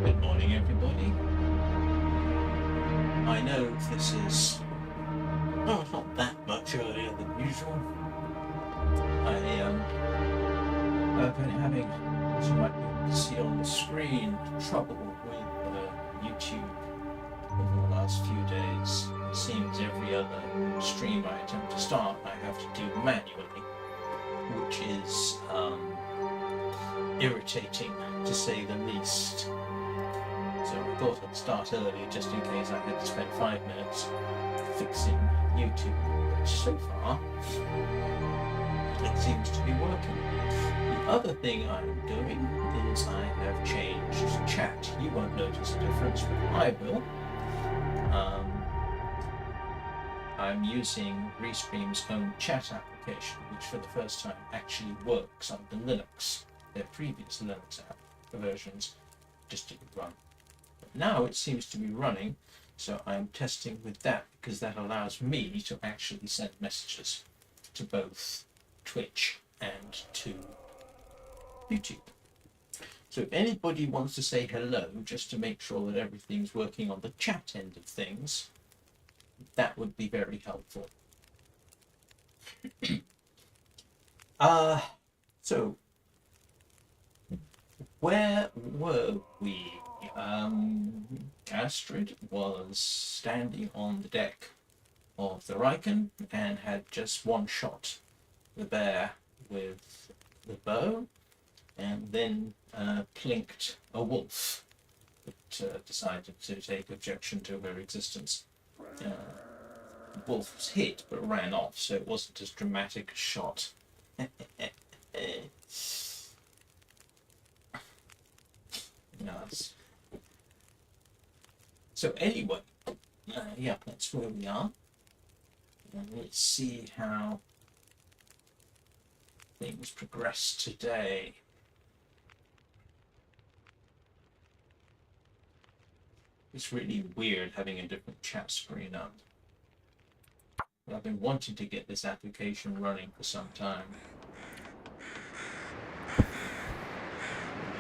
Good morning, everybody. I know this is not that much earlier than usual. I've been having, as you might be able to see on the screen, trouble with YouTube over the last few days. It seems every other stream I attempt to start, I have to do manually, which is irritating to say the least. So I thought I'd start early just in case I had to spend 5 minutes fixing YouTube, but so far it seems to be working. The other thing I'm doing is I have changed chat. You won't notice a difference, but I will. I'm using Restream's own chat application, which for the first time actually works under Linux. Their previous Linux app versions just didn't run. But now it seems to be running, so I'm testing with that because that allows me to actually send messages to both Twitch and to YouTube. So if anybody wants to say hello, just to make sure that everything's working on the chat end of things, that would be very helpful. So where were we? Astrid was standing on the deck of the Riken and had just one-shot the bear with the bow, and then plinked a wolf that decided to take objection to her existence. The wolf was hit but ran off, so it wasn't as dramatic a shot. Nice. So anyway, yeah, that's where we are. And let's see how things progress today. It's really weird having a different chat screen up. But I've been wanting to get this application running for some time.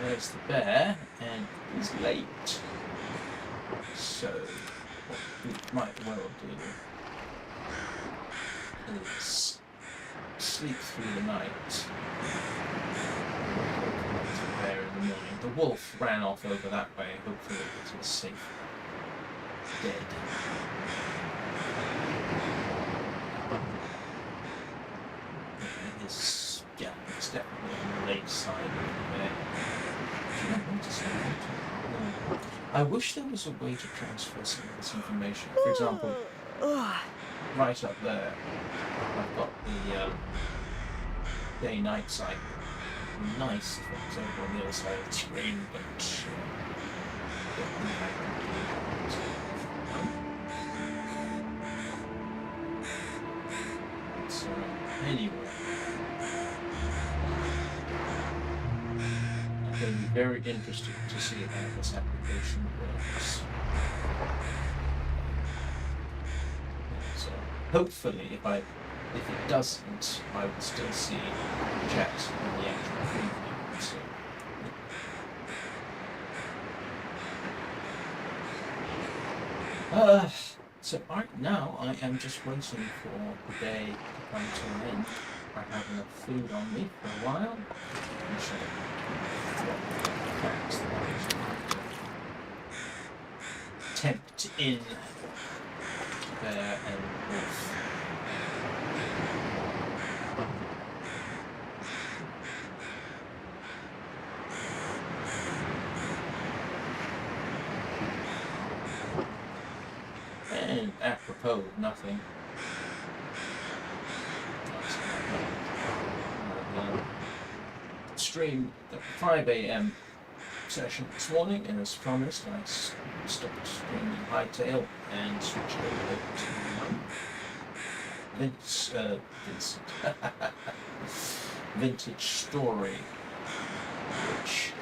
There's the bear, and he's late. So, what we might well do is sleep through the night. The bear in the morning. The wolf ran off over that way. Hopefully it is safe. Dead. Yeah, it's definitely on the late side of the bear. I wish there was a way to transfer some of this information. For example, right up there, I've got the day-night cycle. Nice if it was over on the other side of the screen, but don't think I can do that. So, anyway. I'm going to be very interested to see how this application works. So hopefully, if it doesn't, I will still see chat in the actual preview. So right now I am just waiting for the day to come to an end. I have enough food on me for a while. Tempt in bear and wolf. And apropos of nothing. Stream at 5 AM session this morning, and as promised, I stopped streaming Hightail and switched over to Vintage Story, which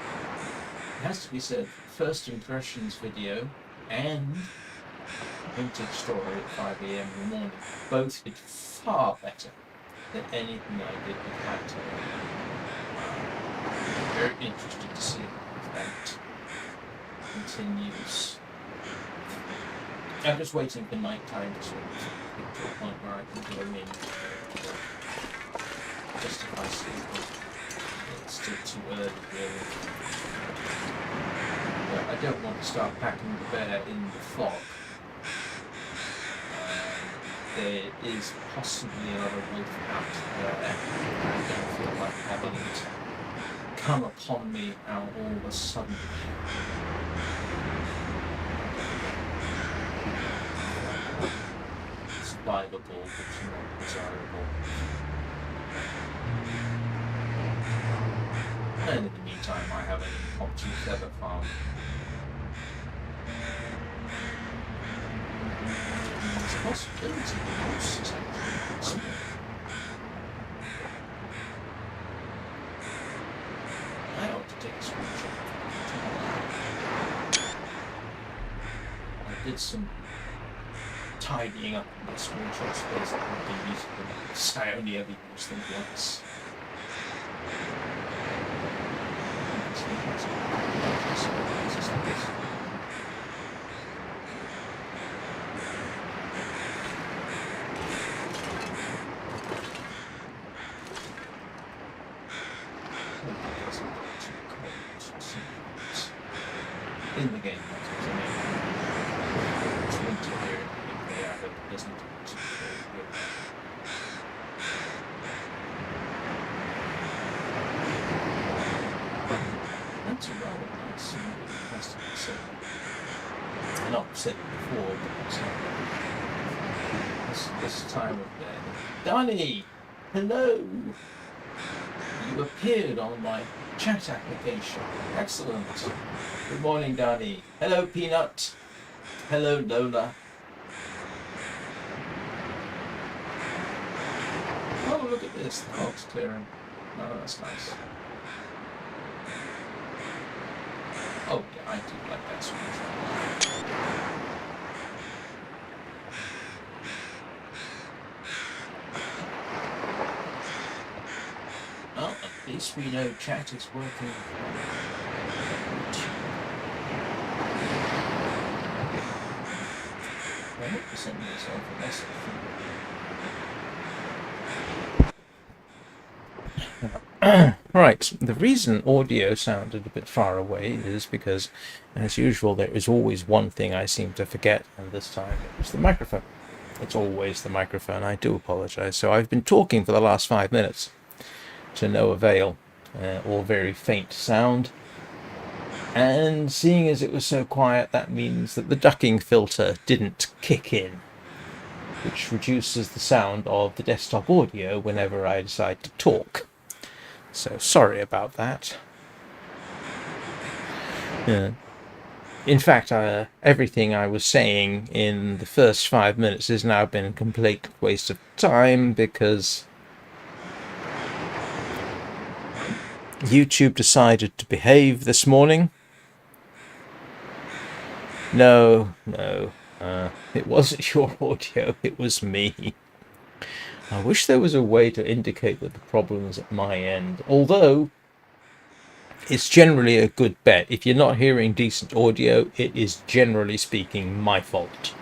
has to be said, first impressions video and Vintage Story at 5 AM in the morning both did far better than anything I did with Hightail. Very interested to see that continues. I'm just waiting for night time to sort of get to a point where I can go in. Justify sleeping. It's still too early, really. But I don't want to start packing the bear in the fog. There is possibly another wolf out there. I don't feel like having it come upon me out all of a sudden. It's survivable, but not desirable. And in the meantime, I have an impromptu feather farm. There's a possibility the house is actually small. I ought to take a screenshot. I did some tidying up in the screenshot space that would be useful, because I only ever use them once. In the game, it's winter here in the UK, but it doesn't too cold here. That's a rather nice festival setting. I've not said it before, but this time of day. Danny! Hello! You appeared on my chat application. Excellent. Good morning, Danny. Hello, Peanut. Hello, Lola. Oh, look at this. The fog's clearing. Oh, that's nice. Oh, yeah, I do like that sort of thing. Well, at least we know chat is working. I hope to send myself a message. Right, the reason audio sounded a bit far away is because, as usual, there is always one thing I seem to forget, and this time it was the microphone. It's always the microphone. I do apologise. So I've been talking for the last 5 minutes to no avail, or very faint sound. And seeing as it was so quiet, that means that the ducking filter didn't kick in, which reduces the sound of the desktop audio whenever I decide to talk. So sorry about that. Yeah. In fact, everything I was saying in the first 5 minutes has now been a complete waste of time because YouTube decided to behave this morning. No, it wasn't your audio, it was me. I wish there was a way to indicate that the problem is at my end, although it's generally a good bet. If you're not hearing decent audio, it is generally speaking my fault.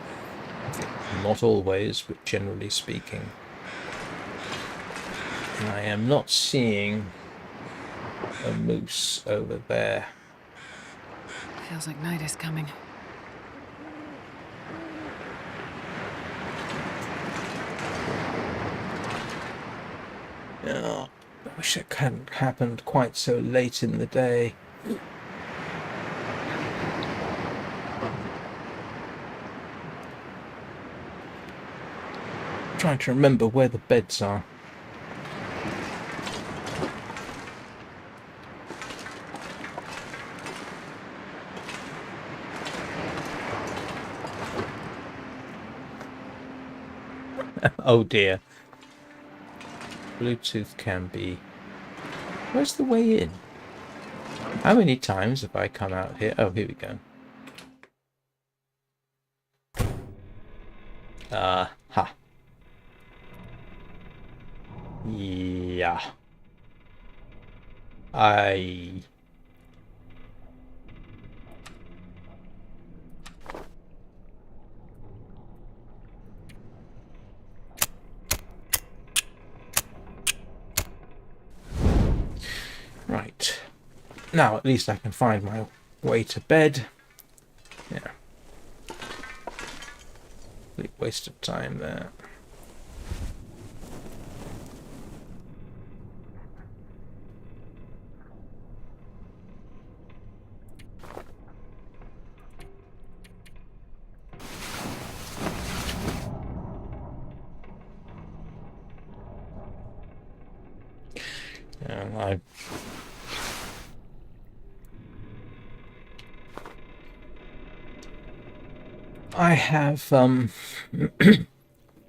Not always, but generally speaking. And I am not seeing a moose over there. Feels like night is coming. Oh, I wish it hadn't happened quite so late in the day. I'm trying to remember where the beds are. Oh dear. Bluetooth can be... Where's the way in? How many times have I come out here? Oh, here we go. Ha. Yeah. Now at least I can find my way to bed. Yeah. Complete waste of time there. Yeah, I have fun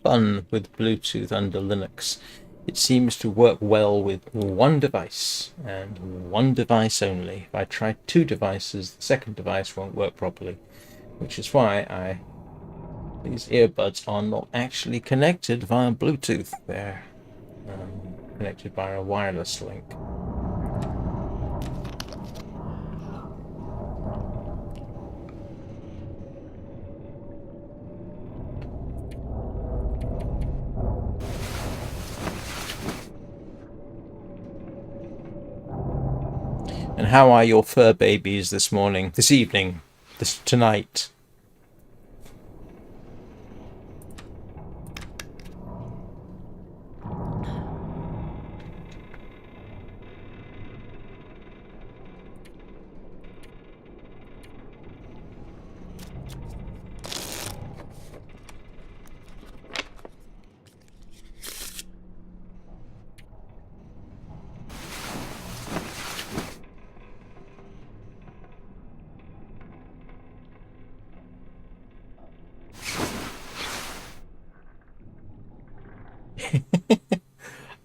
with Bluetooth under Linux. It seems to work well with one device, and one device only. If I try two devices, the second device won't work properly, which is why these earbuds are not actually connected via Bluetooth. They're connected by a wireless link. And how are your fur babies this morning, this evening, tonight?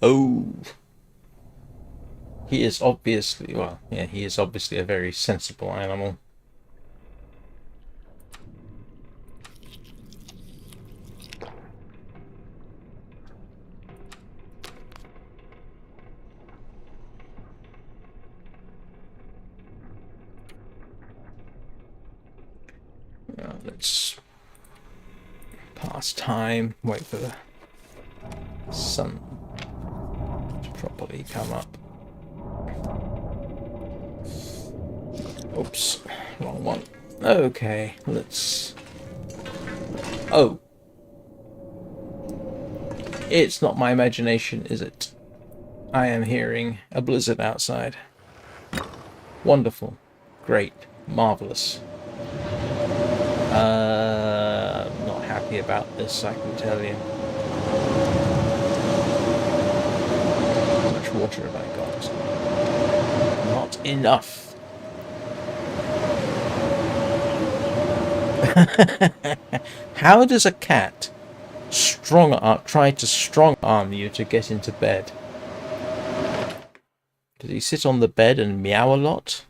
Oh, he is obviously, well, yeah, he is obviously a very sensible animal. Let's pass time, wait for the sun to properly come up. Oops, wrong one. Okay, let's... Oh! It's not my imagination, is it? I am hearing a blizzard outside. Wonderful. Great. Marvellous. Not happy about this, I can tell you. How much water have I got? Not enough. How does a cat try to strong arm you to get into bed? Does he sit on the bed and meow a lot?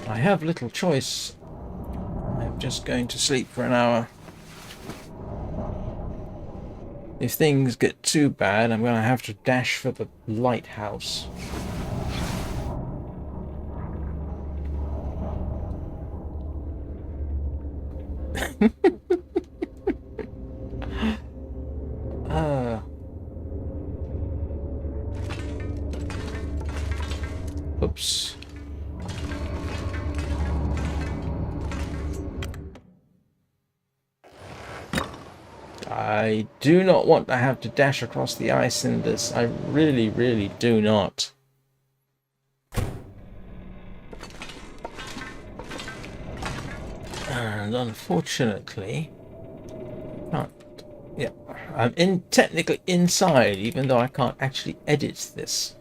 I have little choice. I'm just going to sleep for an hour. If things get too bad, I'm going to have to dash for the lighthouse. Oops. I do not want to have to dash across the ice in this. I really, really do not. And unfortunately, can't. Yeah, I'm technically inside, even though I can't actually edit this.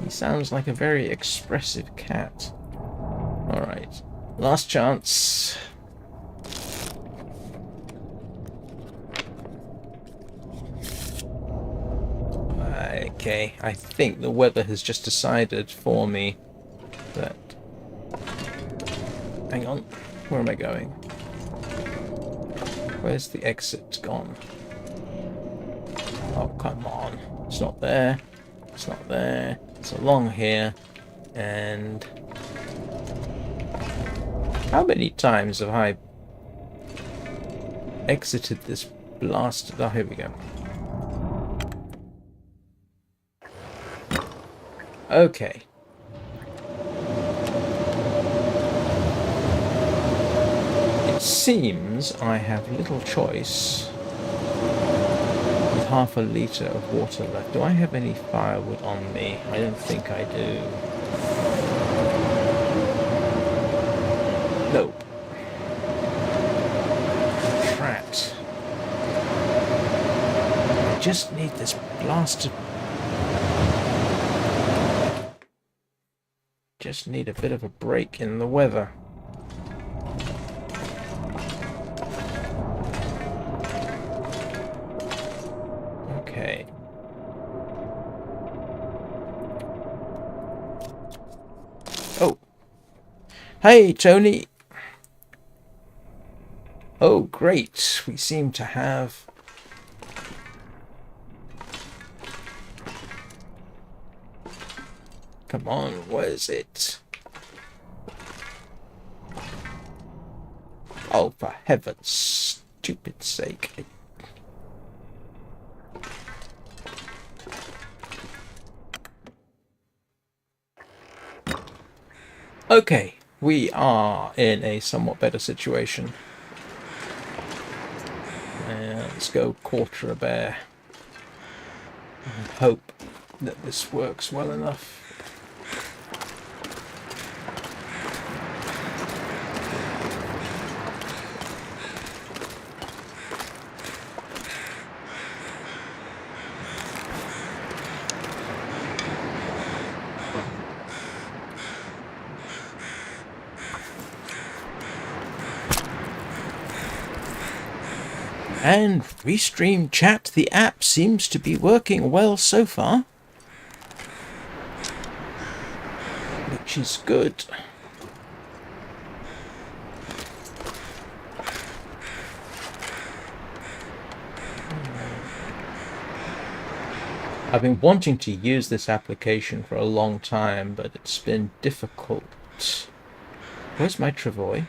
He sounds like a very expressive cat. Alright, last chance. Okay, I think the weather has just decided for me that... Hang on, where am I going? Where's the exit gone? Oh, come on. It's not there. It's not there. It's along here. And how many times have I exited this blasted... Oh, here we go. Okay. It seems I have little choice with half a litre of water left. Do I have any firewood on me? I don't think I do. Nope. Drat. I just need this blasted... Just need a bit of a break in the weather. Okay. Oh. Hey, Tony. Oh, great. We seem to have... Come on, where is it? Oh, for heaven's stupid sake. Okay, we are in a somewhat better situation. Let's go quarter a bear. And hope that this works well enough. And Restream Chat, the app, seems to be working well so far. Which is good. I've been wanting to use this application for a long time, but it's been difficult. Where's my travois?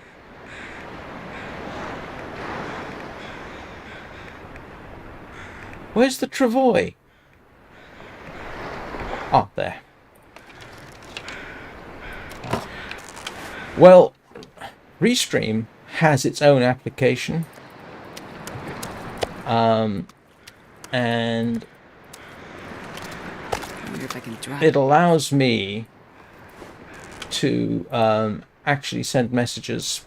Where's the travois? Oh, there. Well, Restream has its own application. And If I can drive. it allows me to actually send messages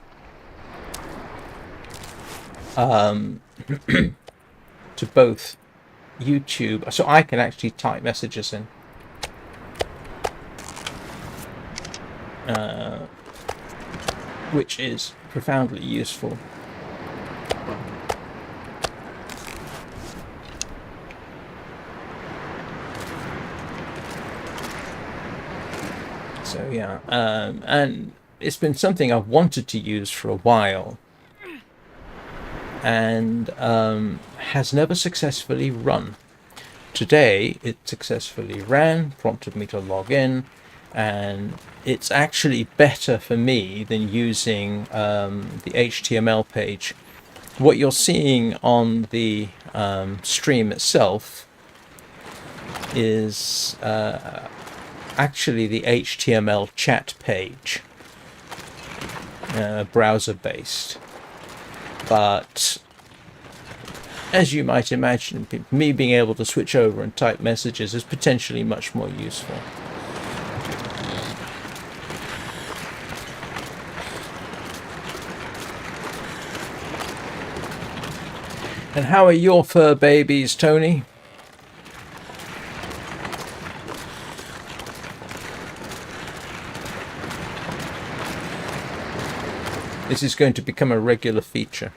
to both YouTube, so I can actually type messages in, which is profoundly useful. So yeah, and it's been something I've wanted to use for a while, and has never successfully run. Today it successfully ran, prompted me to log in, and it's actually better for me than using the HTML page. What you're seeing on the stream itself is actually the HTML chat page, browser based. But as you might imagine, me being able to switch over and type messages is potentially much more useful. And how are your fur babies, Tony? This is going to become a regular feature.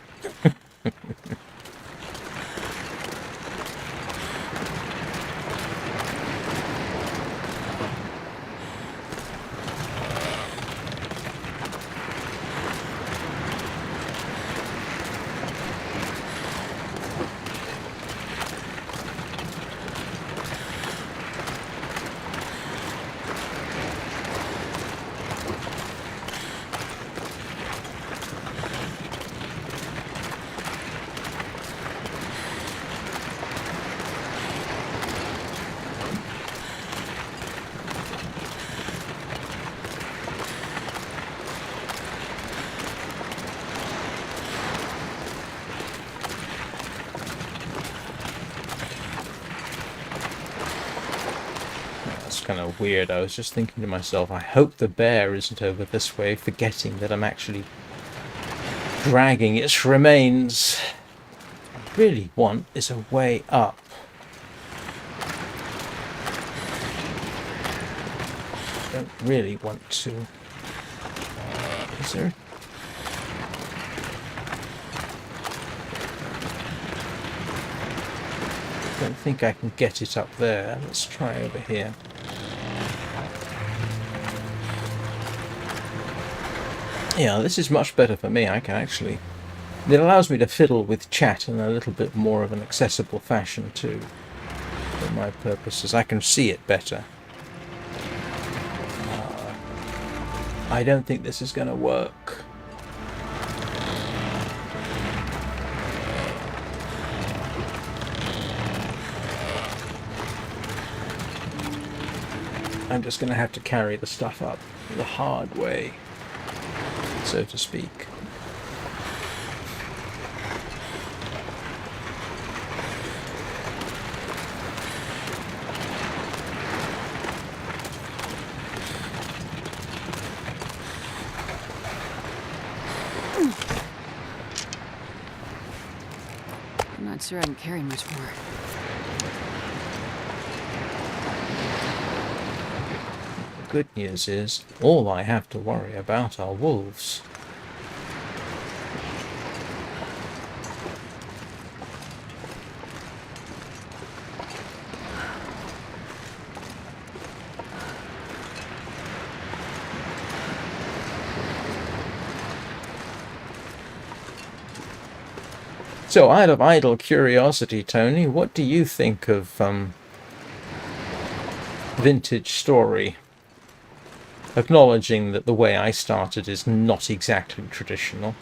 kind of weird. I was just thinking to myself, I hope the bear isn't over this way, forgetting that I'm actually dragging its remains. What I really want is a way up. I don't really want to. Is there? I don't think I can get it up there. Let's try over here. Yeah, this is much better for me. I can actually... It allows me to fiddle with chat in a little bit more of an accessible fashion too. For my purposes. I can see it better. I don't think this is going to work. I'm just going to have to carry the stuff up the hard way, so to speak. I'm not sure I can carry much more. The good news is, all I have to worry about are wolves. So, out of idle curiosity, Tony, what do you think of Vintage Story? Acknowledging that the way I started is not exactly traditional.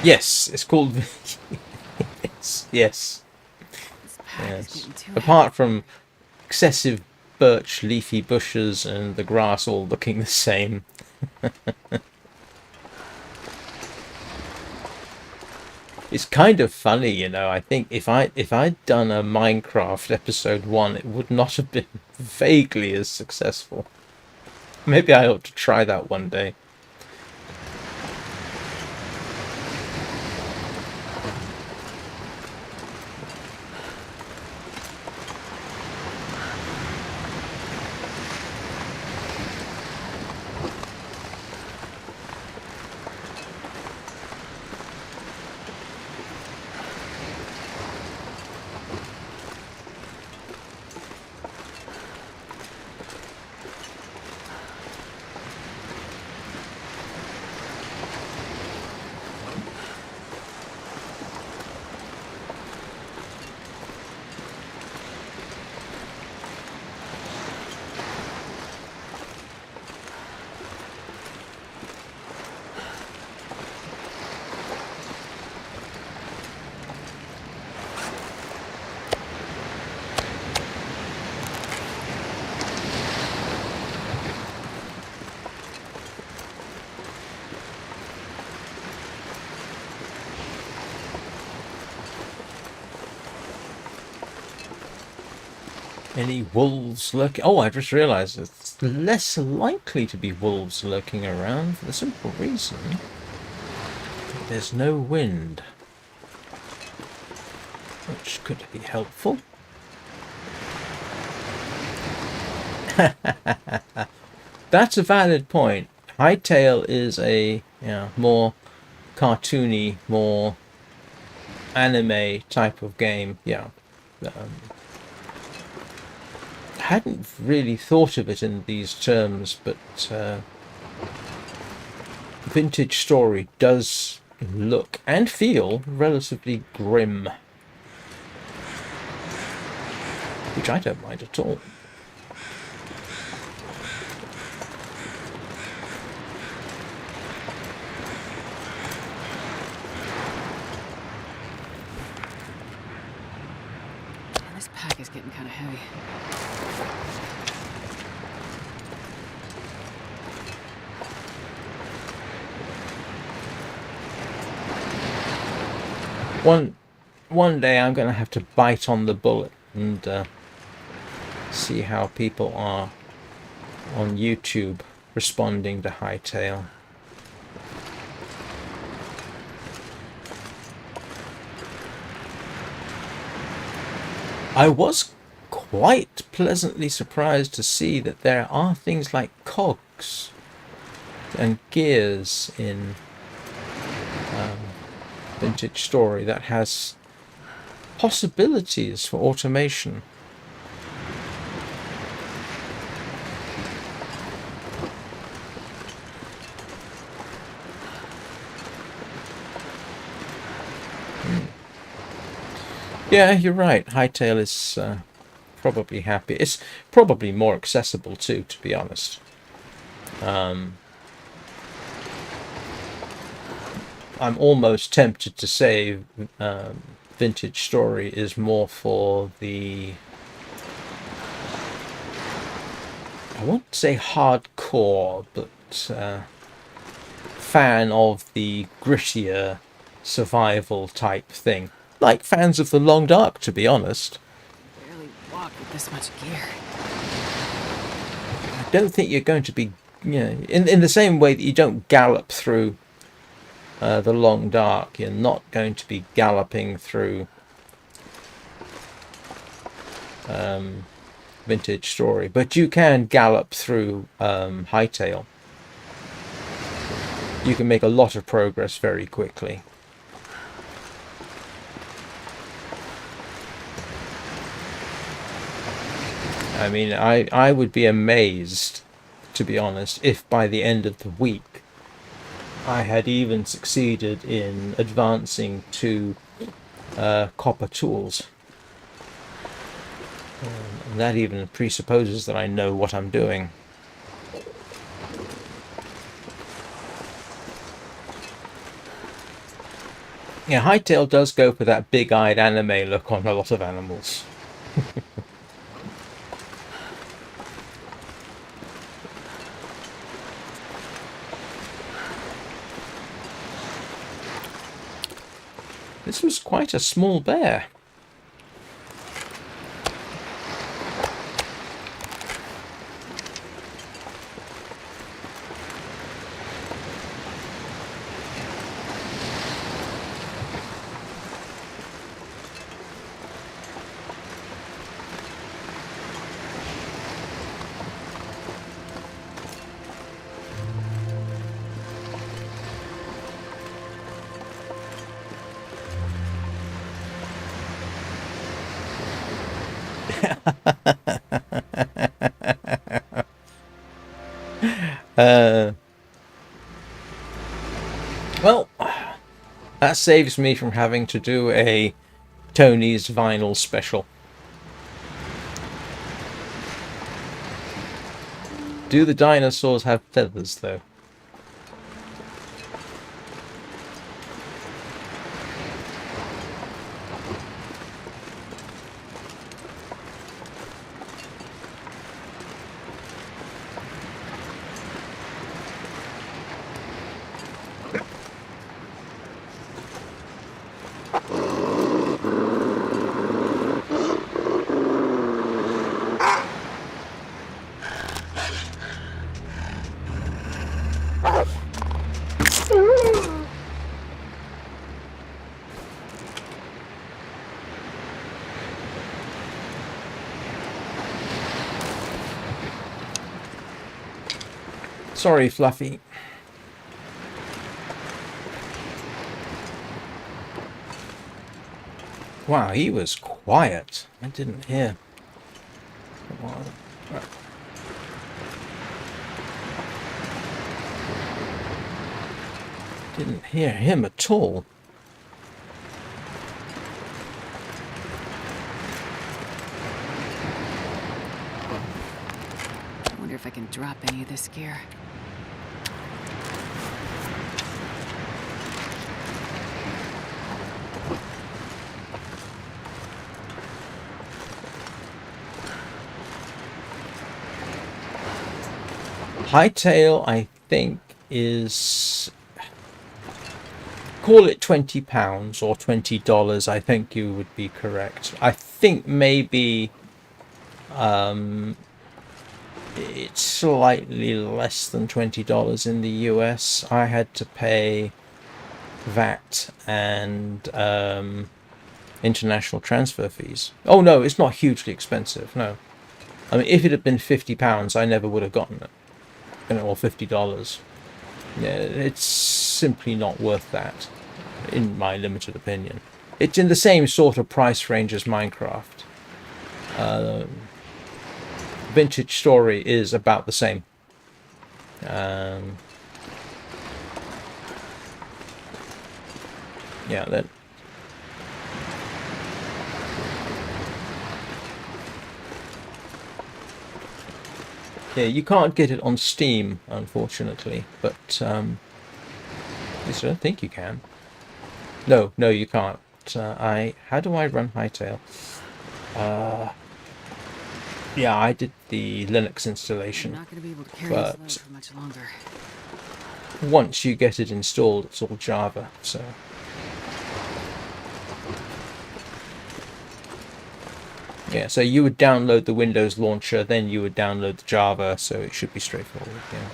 Yes, it's called... yes. This pack is getting too Apart from excessive birch leafy bushes and the grass all looking the same. It's kind of funny, you know. I think if I'd done a Minecraft episode 1, it would not have been vaguely as successful. Maybe I ought to try that one day. Any wolves lurking? Oh, I just realised it's less likely to be wolves lurking around for the simple reason that there's no wind, which could be helpful. That's a valid point. Hightail is a more cartoony, more anime type of game. Yeah. hadn't really thought of it in these terms, but Vintage Story does look and feel relatively grim, which I don't mind at all. This pack is getting kind of heavy. One day I'm going to have to bite on the bullet and see how people are on YouTube responding to Hightail. I was quite pleasantly surprised to see that there are things like cogs and gears in Vintage Story that has possibilities for automation. Yeah, you're right. Hightail is probably happy. It's probably more accessible too, to be honest. I'm almost tempted to say Vintage Story is more for the, I won't say hardcore, but fan of the grittier survival type thing. Like fans of The Long Dark, to be honest. Barely walk with this much gear. I don't think you're going to be, in the same way that you don't gallop through The Long Dark, you're not going to be galloping through Vintage Story, but you can gallop through Hightail. You can make a lot of progress very quickly. I mean, I would be amazed, to be honest, if by the end of the week I had even succeeded in advancing to copper tools. And that even presupposes that I know what I'm doing. Yeah, Hightail does go for that big-eyed anime look on a lot of animals. This was quite a small bear. Well, that saves me from having to do a Tony's vinyl special. Do the dinosaurs have feathers, though? Sorry, Fluffy. Wow, he was quiet. I didn't hear on. Right. Didn't hear him at all. I wonder if I can drop any of this gear. Hightail, I think, is... Call it £20 or $20. I think you would be correct. I think maybe it's slightly less than $20 in the US. I had to pay VAT and international transfer fees. Oh no, it's not hugely expensive. No, I mean if it had been £50, I never would have gotten it. Or $50. Yeah, it's simply not worth that, in my limited opinion. It's in the same sort of price range as Minecraft. Vintage Story is about the same. Yeah, then. Yeah, you can't get it on Steam, unfortunately, but at least I don't think you can. No, you can't. How do I run Hightail? Yeah, I did the Linux installation. I'm not going to be able to carry this load for much longer. Once you get it installed, it's all Java, so... Yeah, so you would download the Windows launcher, then you would download the Java, so it should be straightforward, yeah.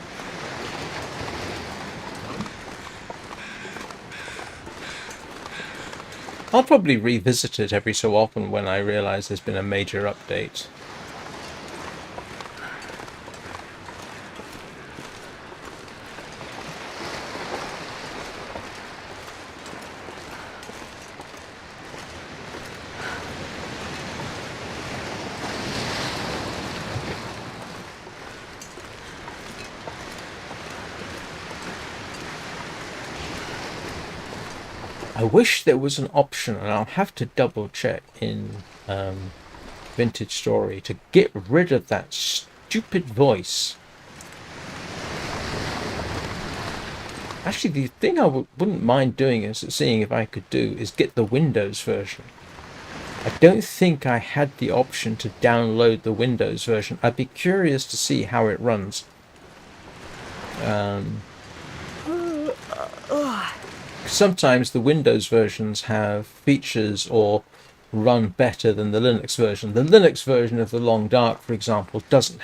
I'll probably revisit it every so often when I realise there's been a major update. I wish there was an option, and I'll have to double check in Vintage Story to get rid of that stupid voice. Actually, the thing I wouldn't mind doing is seeing if I could do is get the Windows version. I don't think I had the option to download the Windows version. I'd be curious to see how it runs. Sometimes the Windows versions have features or run better than the Linux version. The Linux version of The Long Dark, for example, doesn't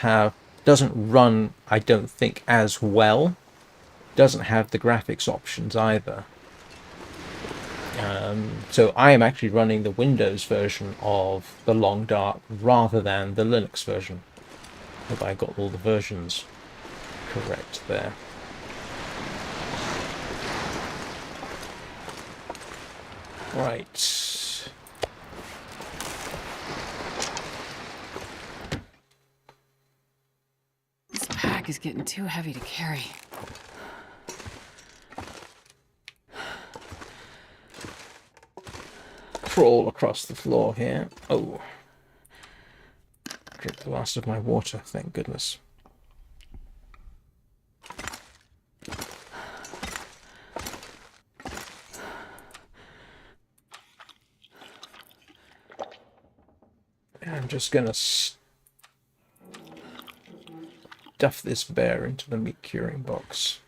run, I don't think, as well. Doesn't have the graphics options either. So I am actually running the Windows version of The Long Dark rather than the Linux version. Hope I got all the versions correct there. Right. This pack is getting too heavy to carry. Crawl across the floor here. Oh. Drink the last of my water, thank goodness. I'm just gonna stuff this bear into the meat curing box.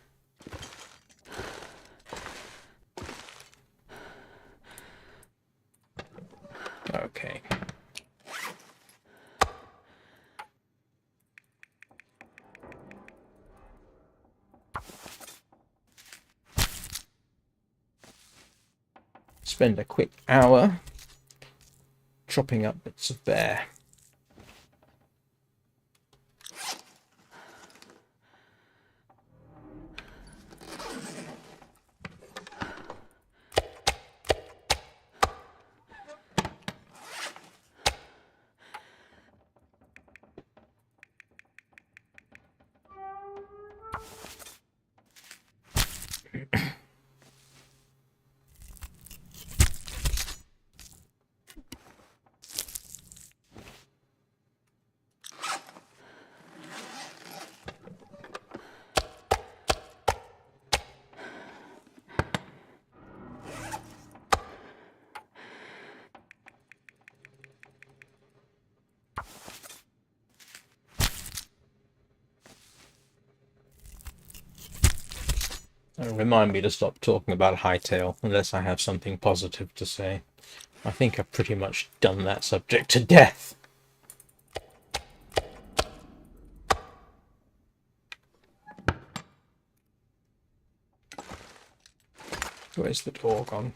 Okay. Spend a quick hour chopping up bits of bear. Remind me to stop talking about Hightail unless I have something positive to say. I think I've pretty much done that subject to death. Where's the door gone?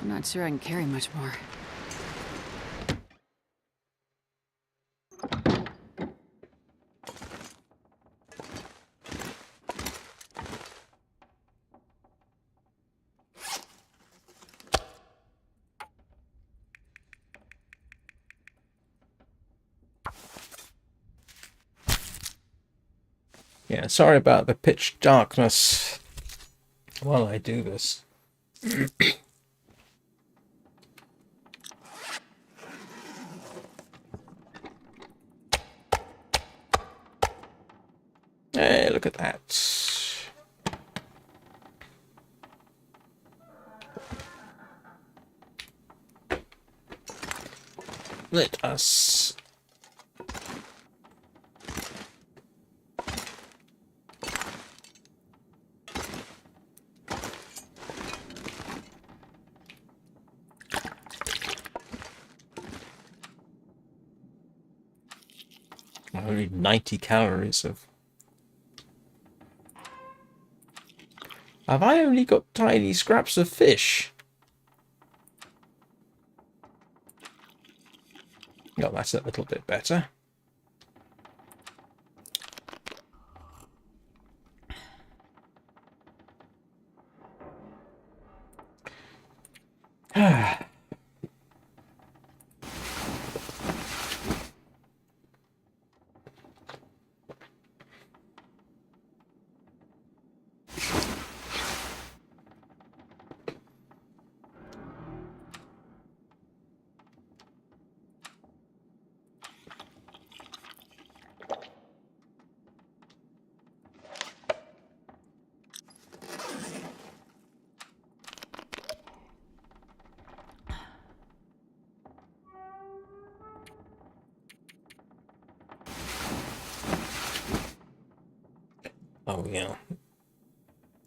I'm not sure I can carry much more. Yeah, sorry about the pitch darkness while I do this. Hey, look at that. Let us only 90 calories of... Have I only got tiny scraps of fish? Oh, that's a little bit better. Oh yeah.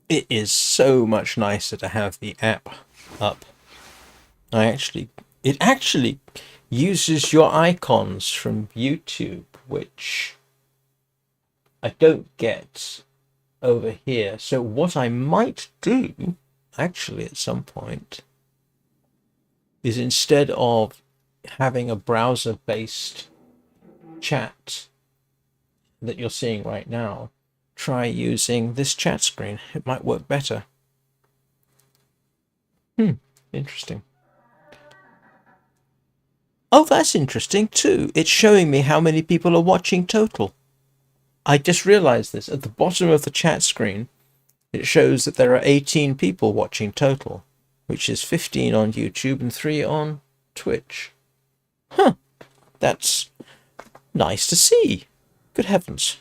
It is so much nicer to have the app up. It actually uses your icons from YouTube, which I don't get over here. So what I might do, actually, at some point, is instead of having a browser-based chat that you're seeing right now, try using this chat screen. It might work better. Interesting. Oh, that's interesting too. It's showing me how many people are watching total. I just realized this. At the bottom of the chat screen, it shows that there are 18 people watching total, which is 15 on YouTube and 3 on Twitch. Huh. That's nice to see. Good heavens.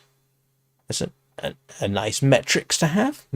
That's a nice metric to have.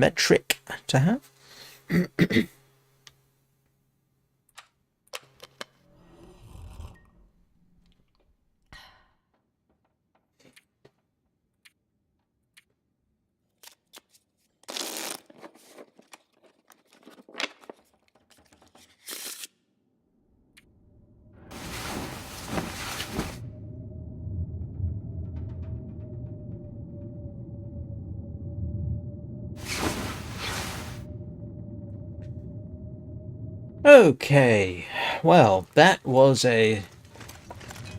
Okay, well, that was a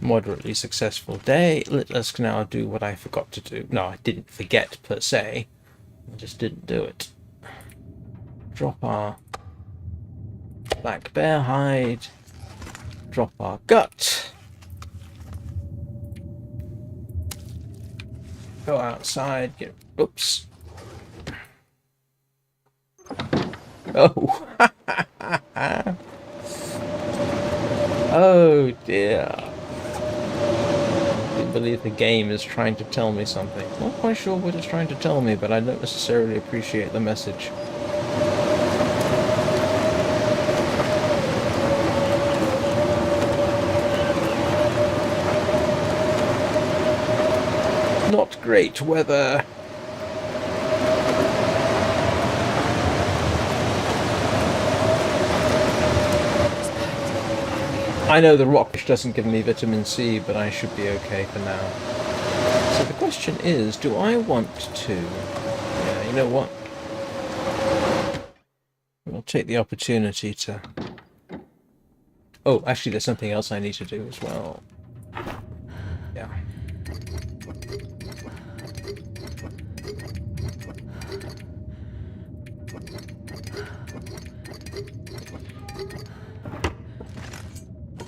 moderately successful day. Let us now do what I forgot to do. No, I didn't forget per se. I just didn't do it. Drop our black bear hide. Drop our gut. Go outside, get Oops. Oh. Oh dear. I believe the game is trying to tell me something. Not quite sure what it's trying to tell me, but I don't necessarily appreciate the message. Not great weather. I know the rock doesn't give me vitamin C, but I should be okay for now. So the question is, do I want to... Yeah, you know what? I'll take the opportunity to... Oh, actually there's something else I need to do as well. Yeah.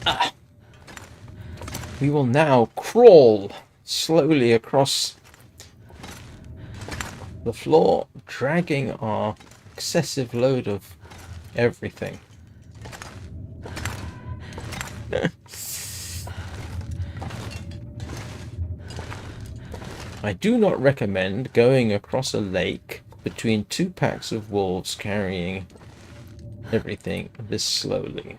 Ah. We will now crawl slowly across the floor, dragging our excessive load of everything. I do not recommend going across a lake between 2 packs of wolves carrying everything this slowly.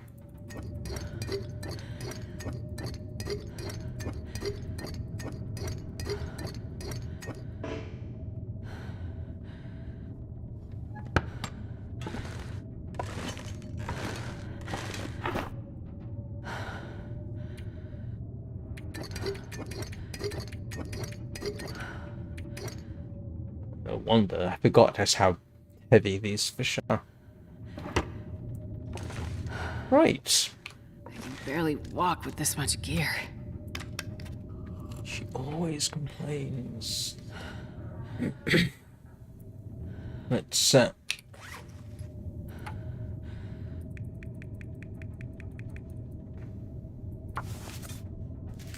No wonder, I forgot just how heavy these fish are. Right. I can barely walk with this much gear. She always complains. Let's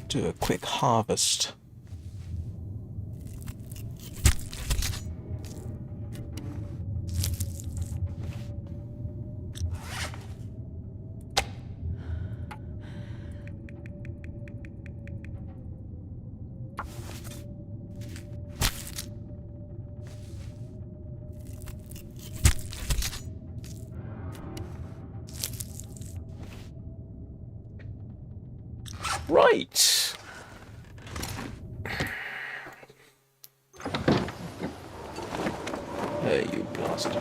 do a quick harvest. Right. Hey, you bastard.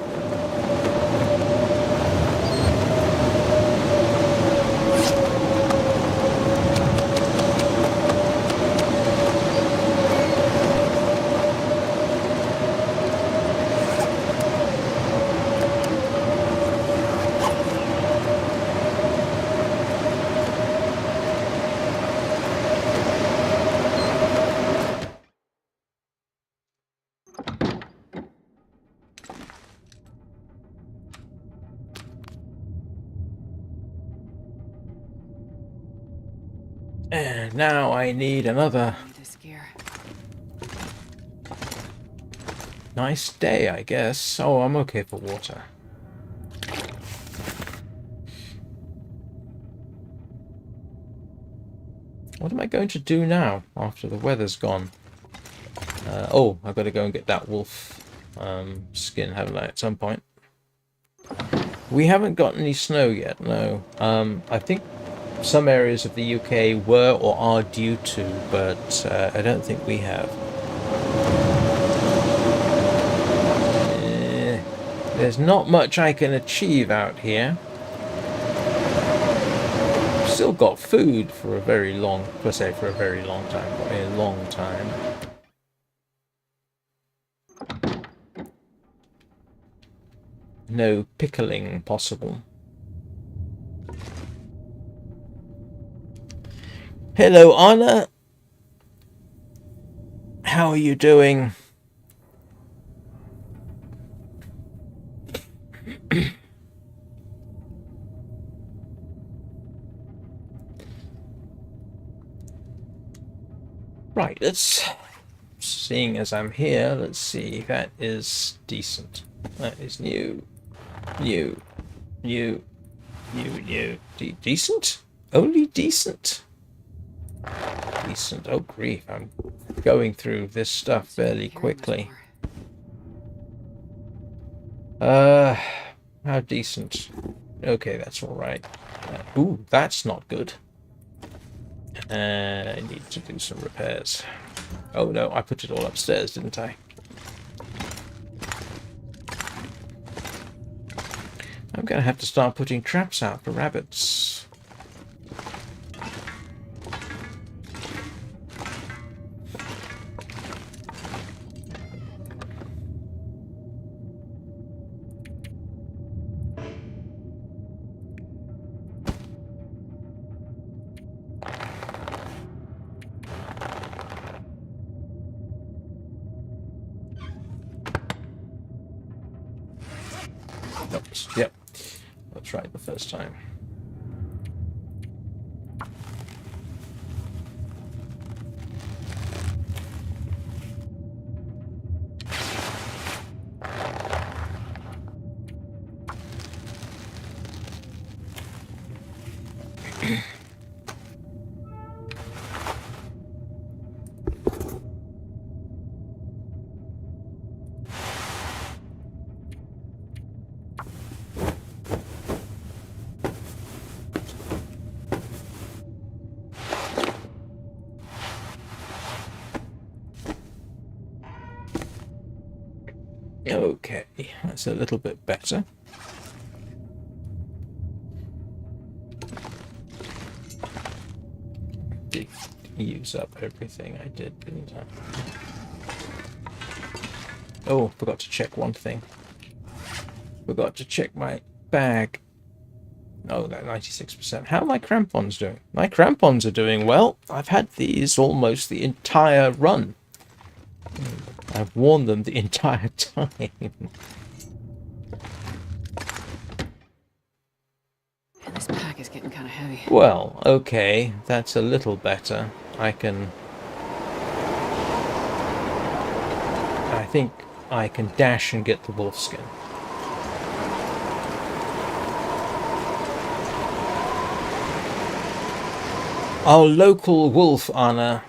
And now I need another This gear. nice day, I guess. Oh, I'm okay for water. What am I going to do now after the weather's gone? Oh, I've got to go and get that wolf skin, haven't I, at some point? We haven't got any snow yet, no. I think some areas of the UK were or are due to, but I don't think we have. There's not much I can achieve out here. Still got food for a very long, per se for a very long time, but a long time. No pickling possible. Hello, Anna. How are you doing? Right, let's seeing as I'm here, let's see. That is decent. That is new. Decent? Only decent? Decent. Oh, grief. I'm going through this stuff fairly quickly. How decent? Okay, that's alright. Ooh, that's not good. I need to do some repairs. Oh no, I put it all upstairs, didn't I? I'm gonna have to start putting traps out for rabbits. Oops, yep, that's right the first time. Okay, that's a little bit better. Did use up everything I did, didn't I? Oh, forgot to check one thing. Forgot to check my bag. Oh, that 96%. How are my crampons doing? My crampons are doing well. I've had these almost the entire run. I've worn them the entire time. This pack is getting kind of heavy. Well, okay, that's a little better. I think I can dash and get the wolf skin. Our local wolf, Anna,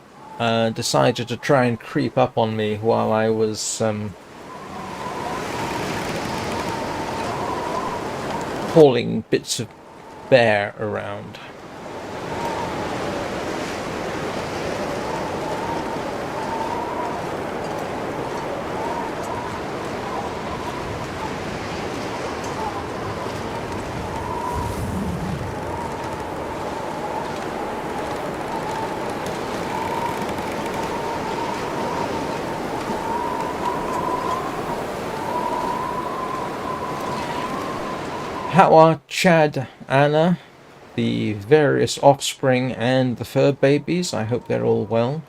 decided to try and creep up on me while I was hauling bits of bear around. How are Chad, Anna, the various offspring, and the fur babies? I hope they're all well.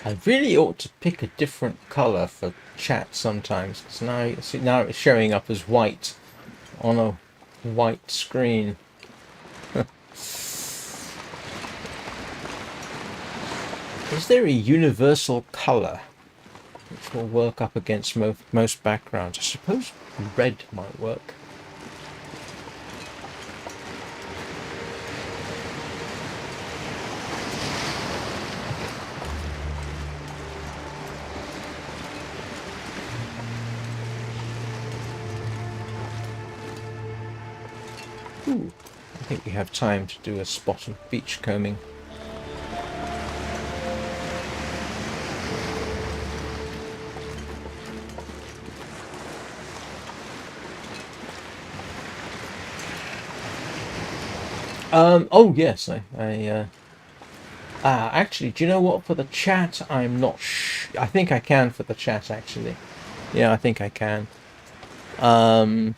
I really ought to pick a different colour for chat sometimes, because now it's showing up as white on a white screen. Is there a universal colour which will work up against most backgrounds? I suppose red might work. think we have time to do a spot of beach combing. Oh yes, actually, do you know what? For the chat, I'm not I think I can for the chat, actually. Yeah, I think I can. For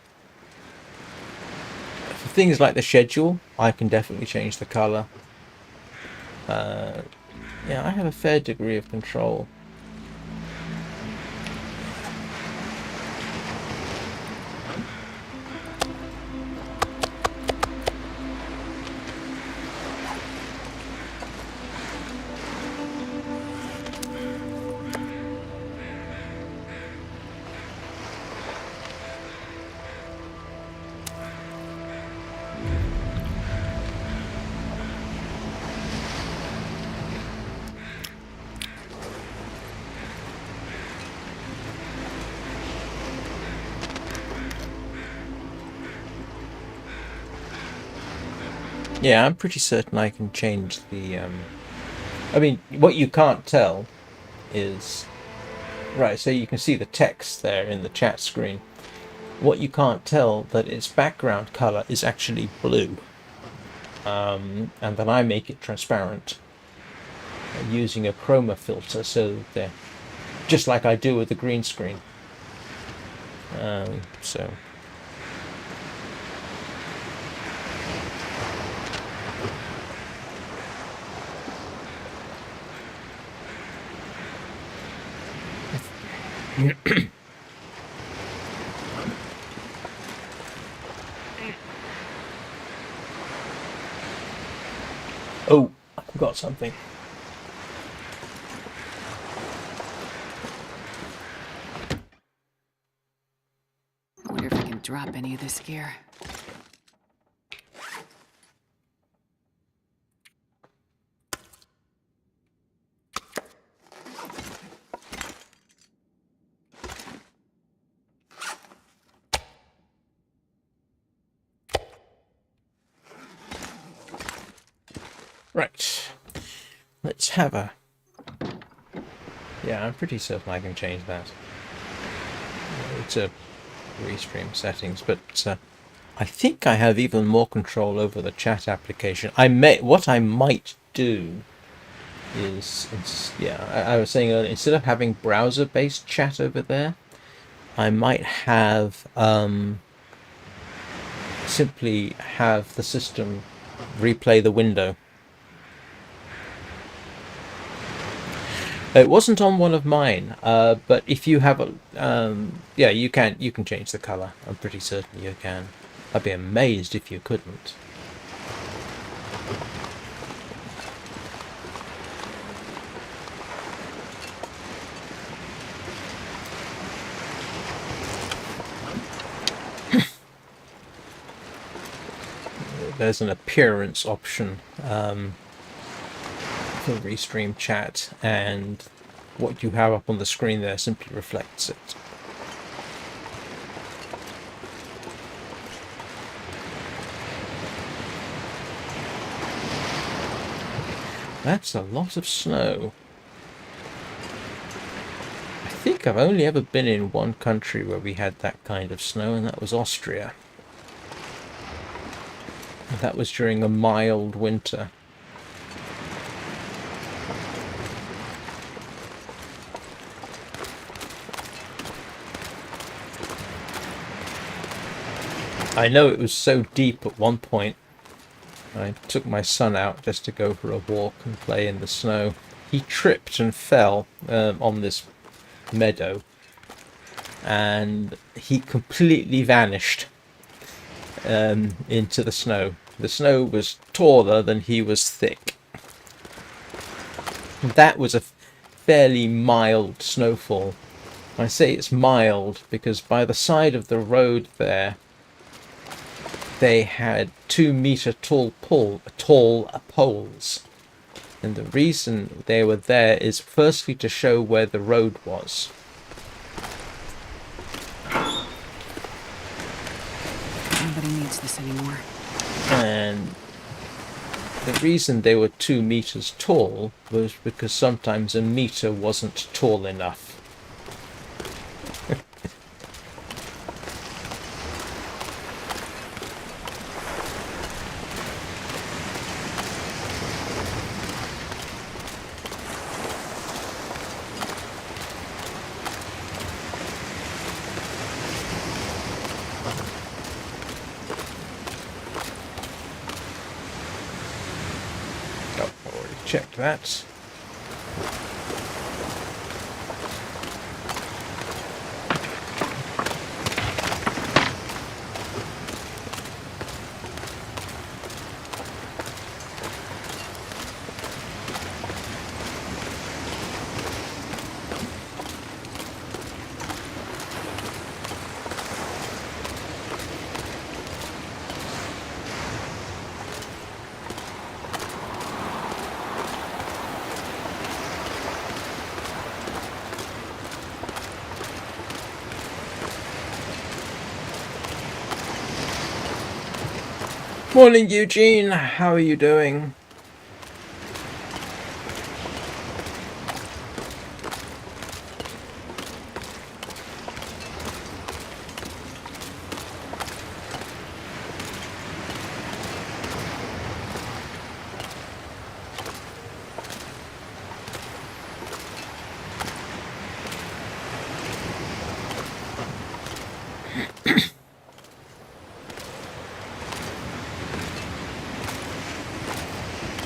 things like the schedule, I can definitely change the colour. Yeah, I have a fair degree of control. Yeah, I'm pretty certain I can change the... I mean, what you can't tell is... Right, so you can see the text there in the chat screen. What you can't tell that its background colour is actually blue. And then I make it transparent using a chroma filter, so they're just like I do with the green screen. So... Oh, I forgot something. I wonder if I can drop any of this gear. Right. Let's have a... Yeah, I'm pretty certain I can change that. It's a restream settings, but I think I have even more control over the chat application. What I might do is, I was saying earlier, instead of having browser-based chat over there, I might have simply have the system replay the window. It wasn't on one of mine, but if you have a, yeah, you can change the color. I'm pretty certain you can. I'd be amazed if you couldn't. There's an appearance option for restream chat, and what you have up on the screen there simply reflects it. That's a lot of snow. I think I've only ever been in one country where we had that kind of snow, and that was Austria. That was during a mild winter. I know it was so deep at one point. I took my son out just to go for a walk and play in the snow. He tripped and fell on this meadow, and he completely vanished into the snow. The snow was taller than he was thick. That was a fairly mild snowfall. I say it's mild because by the side of the road there, they had 2-meter tall poles. And the reason they were there is firstly to show where the road was. Nobody needs this anymore. And the reason they were 2 meters tall was because sometimes a meter wasn't tall enough. Oh, already checked that. Morning, Eugene. How are you doing?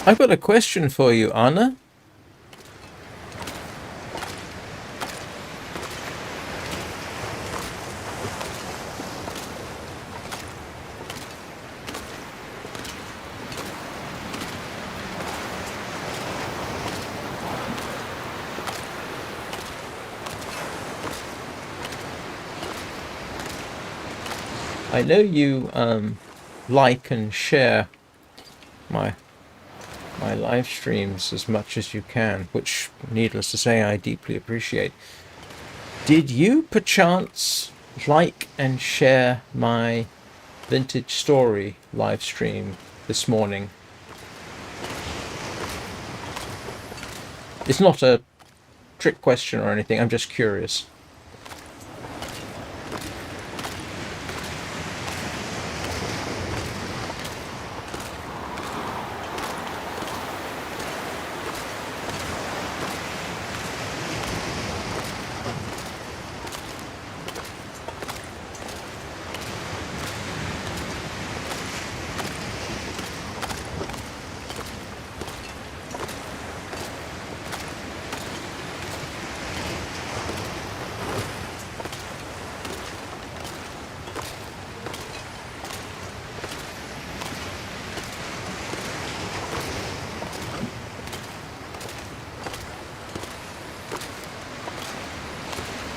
I've got a question for you, Anna. I know you like and share my live streams as much as you can, which, needless to say, I deeply appreciate. Did you perchance like and share my Vintage Story live stream this morning? It's not a trick question or anything, I'm just curious.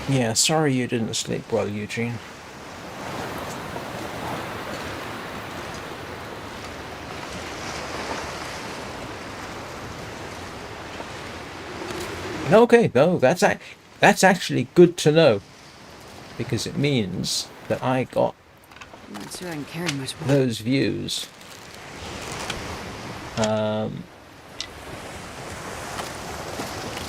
Yeah, sorry you didn't sleep well, Eugene. Okay, no, that's actually good to know, because it means that I got I'm not sure I can carry much more. those views.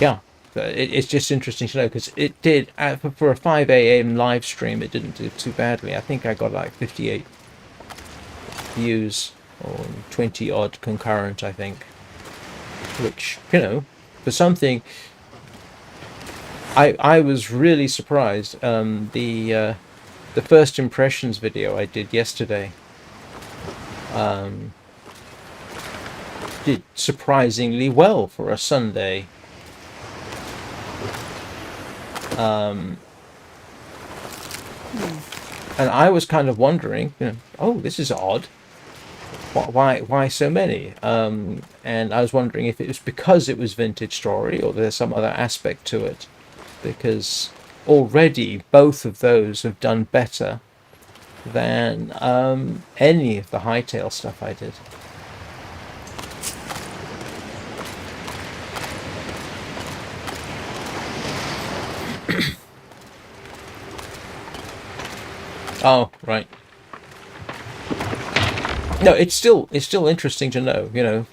Yeah, it's just interesting to know, because it did, for a 5 a.m. live stream, it didn't do too badly. I think I got like 58 views, or 20 odd concurrent, I think. Which, you know, for something, I was really surprised. The first impressions video I did yesterday did surprisingly well for a Sunday. And I was kind of wondering, you know, oh, this is odd. Why so many? And I was wondering if it was because it was Vintage Story, or there's some other aspect to it, because already both of those have done better than any of the Hightail stuff I did. Oh, right. No, it's still interesting to know, you know.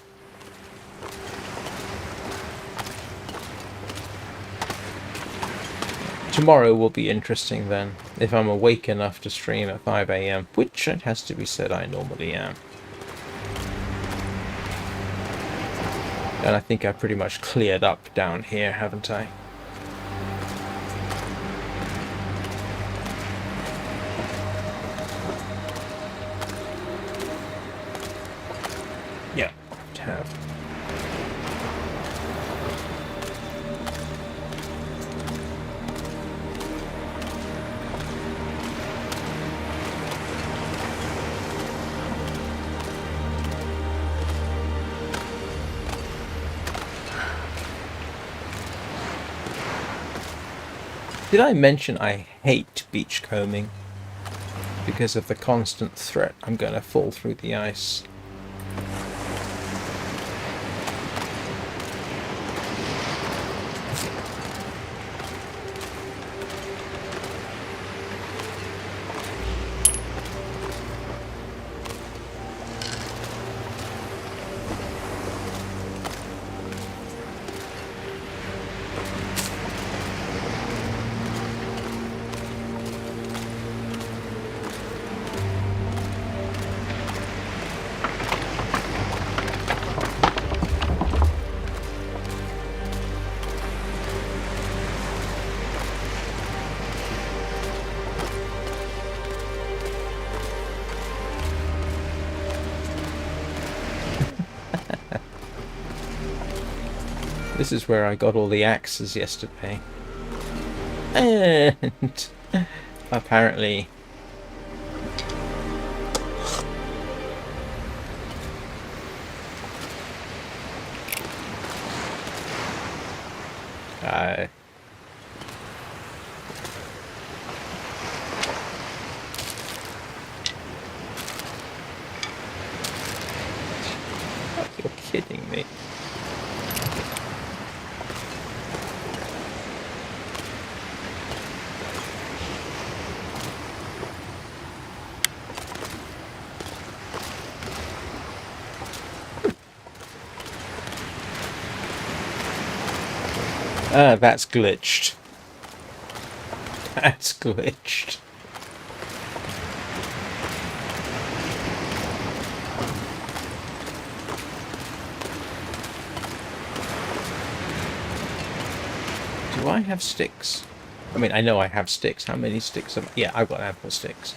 Tomorrow will be interesting then, if I'm awake enough to stream at 5 a.m, which it has to be said I normally am. And I think I pretty much cleared up down here, haven't I? Yeah, have. Did I mention I hate beachcombing? Because of the constant threat I'm going to fall through the ice. This is where I got all the axes yesterday. And apparently you're kidding me. That's glitched. That's glitched. Do I have sticks? I mean, I know I have sticks. How many sticks have... Yeah, I've got ample sticks.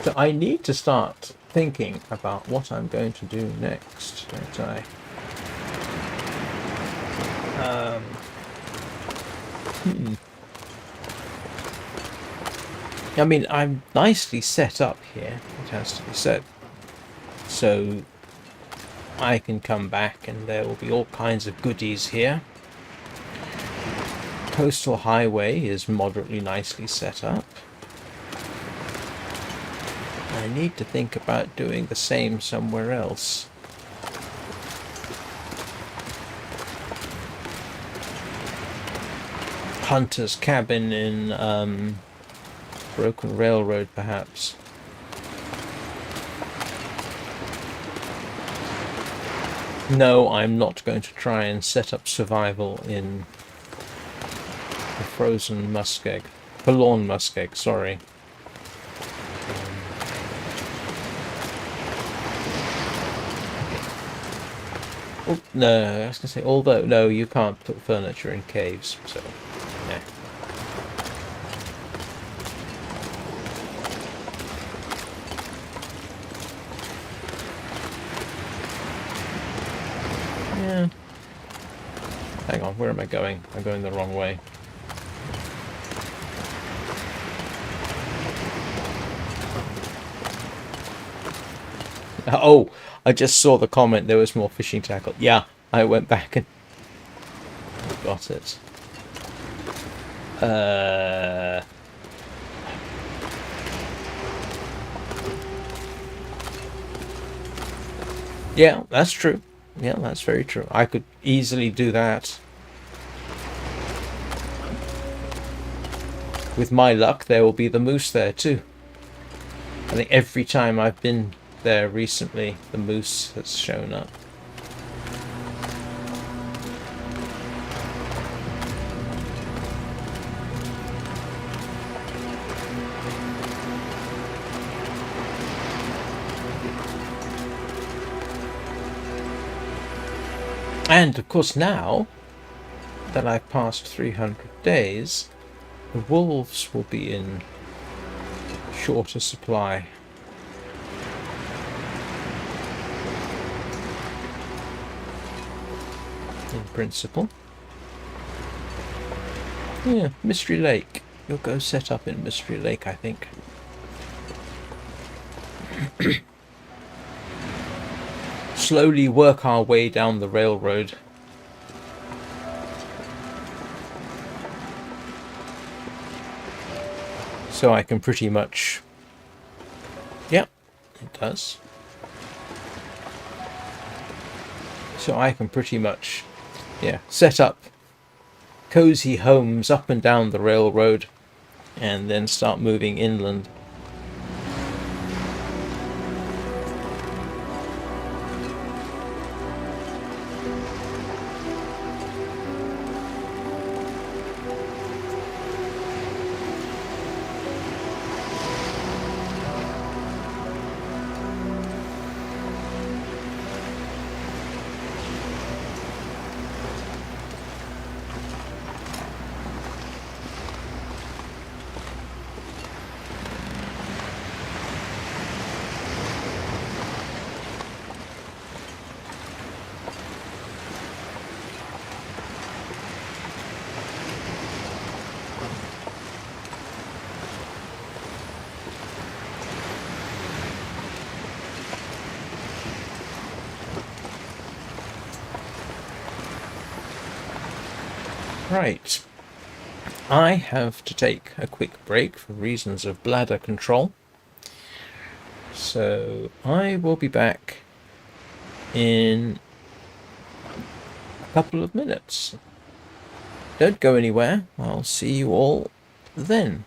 So I need to start thinking about what I'm going to do next, don't I? I mean, I'm nicely set up here, it has to be said. So I can come back and there will be all kinds of goodies here. Coastal highway is moderately nicely set up. I need to think about doing the same somewhere else. Hunter's cabin in Broken Railroad, perhaps. No, I'm not going to try and set up survival in the frozen muskeg. Forlorn muskeg, sorry. Oh, no, I was going to say, although, no, you can't put furniture in caves, so, yeah. Yeah. Hang on, where am I going? I'm going the wrong way. Oh, I just saw the comment. There was more fishing tackle. Yeah, I went back and got it. Yeah, that's true. Yeah, that's very true. I could easily do that. With my luck, there will be the moose there too. I think every time I've been there recently, the moose has shown up. And of course now that I've passed 300 days, the wolves will be in shorter supply. In principle. Yeah, Mystery Lake. You'll go set up in Mystery Lake, I think. Slowly work our way down the railroad. So I can pretty much... Yep, it does. So I can pretty much, yeah, set up cozy homes up and down the railroad and then start moving inland. Right. I have to take a quick break for reasons of bladder control. So I will be back in a couple of minutes. Don't go anywhere. I'll see you all then.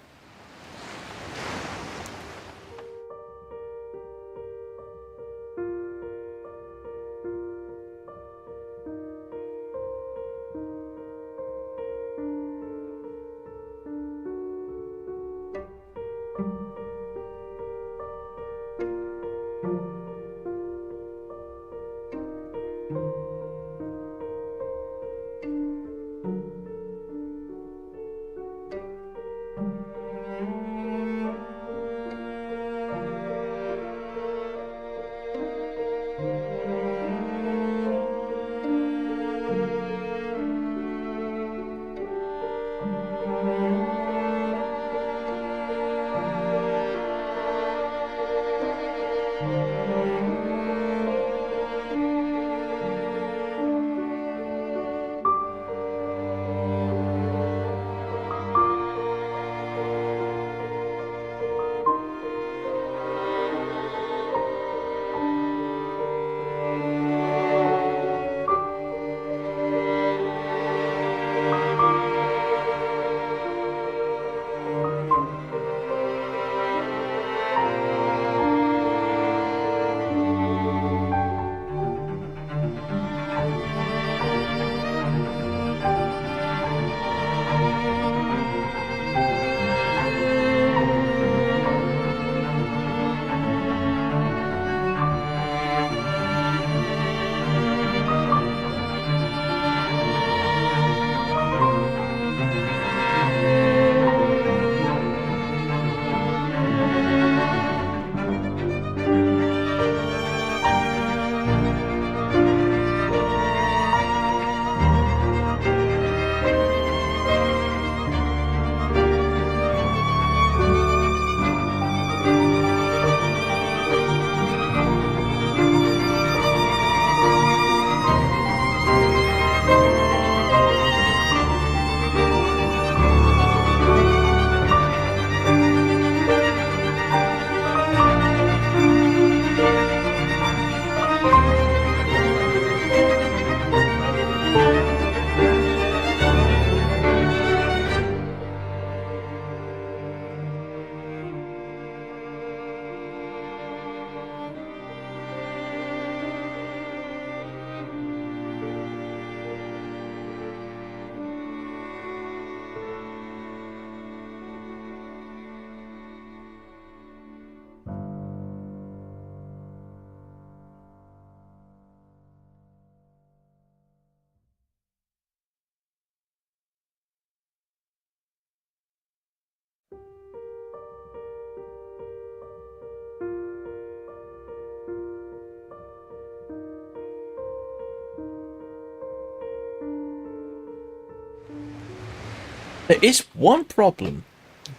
There is one problem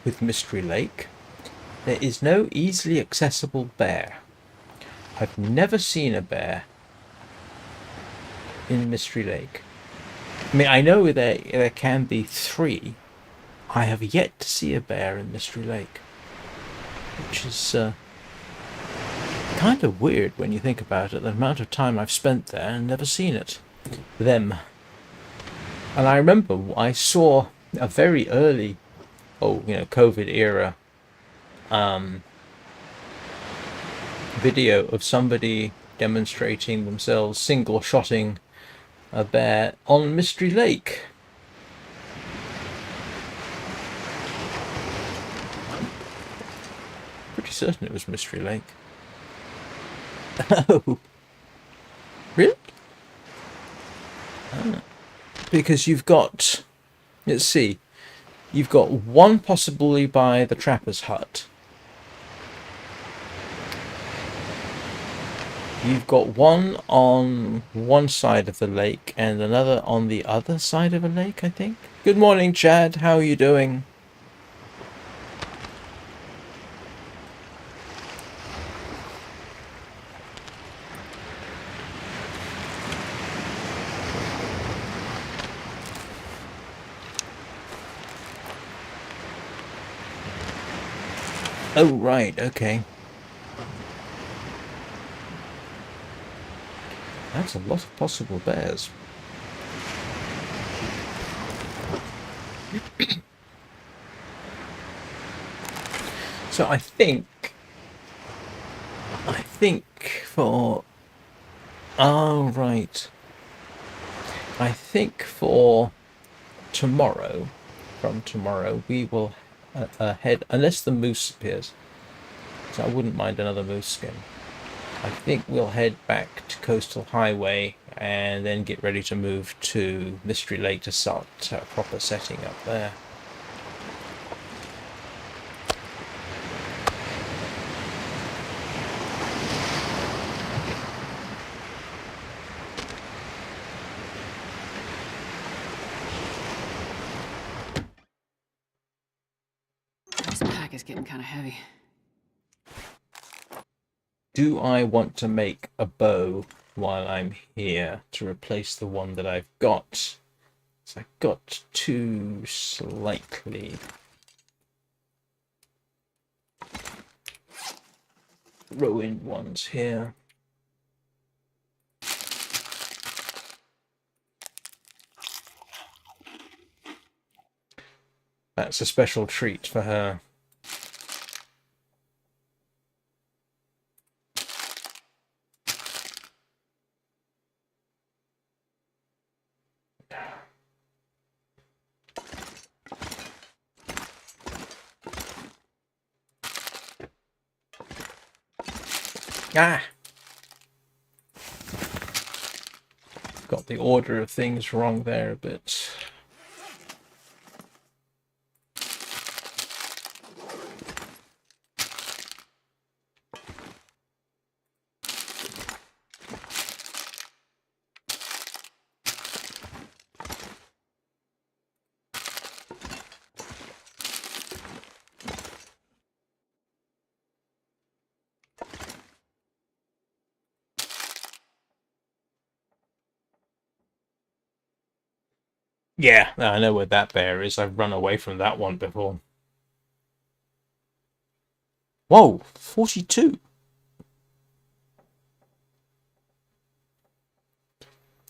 with Mystery Lake. There is no easily accessible bear. I've never seen a bear in Mystery Lake. I mean, I know there can be 3. I have yet to see a bear in Mystery Lake, which is kind of weird when you think about it. The amount of time I've spent there and never seen it. Them. And I remember I saw a very early, COVID era video of somebody demonstrating themselves single-shotting a bear on Mystery Lake. Pretty certain it was Mystery Lake. Oh, really? Because you've got, let's see, you've got one possibly by the Trapper's Hut. You've got one on one side of the lake and another on the other side of a lake, I think. Good morning, Chad. How are you doing? Oh, right, okay. That's a lot of possible bears. So I think for... Oh, right. I think for tomorrow, from tomorrow, we will head, unless the moose appears. So I wouldn't mind another moose skin. I think we'll head back to Coastal Highway and then get ready to move to Mystery Lake to start a proper setting up there. This pack is getting kind of heavy. Do I want to make a bow while I'm here to replace the one that I've got? So I've got 2 slightly ruined ones here. That's a special treat for her. Ah! Got the order of things wrong there a bit. Yeah, I know where that bear is. I've run away from that one before. Whoa, 42.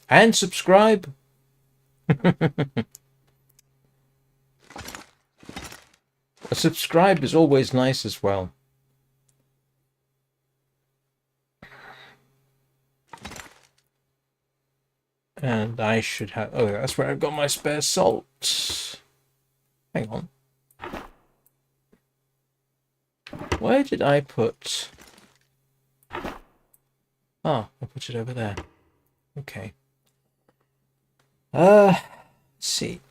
And subscribe. A subscribe is always nice as well. And I should have... Oh, that's where I've got my spare salt. Hang on. Where did I put... Oh, I put it over there. Okay. Let's see.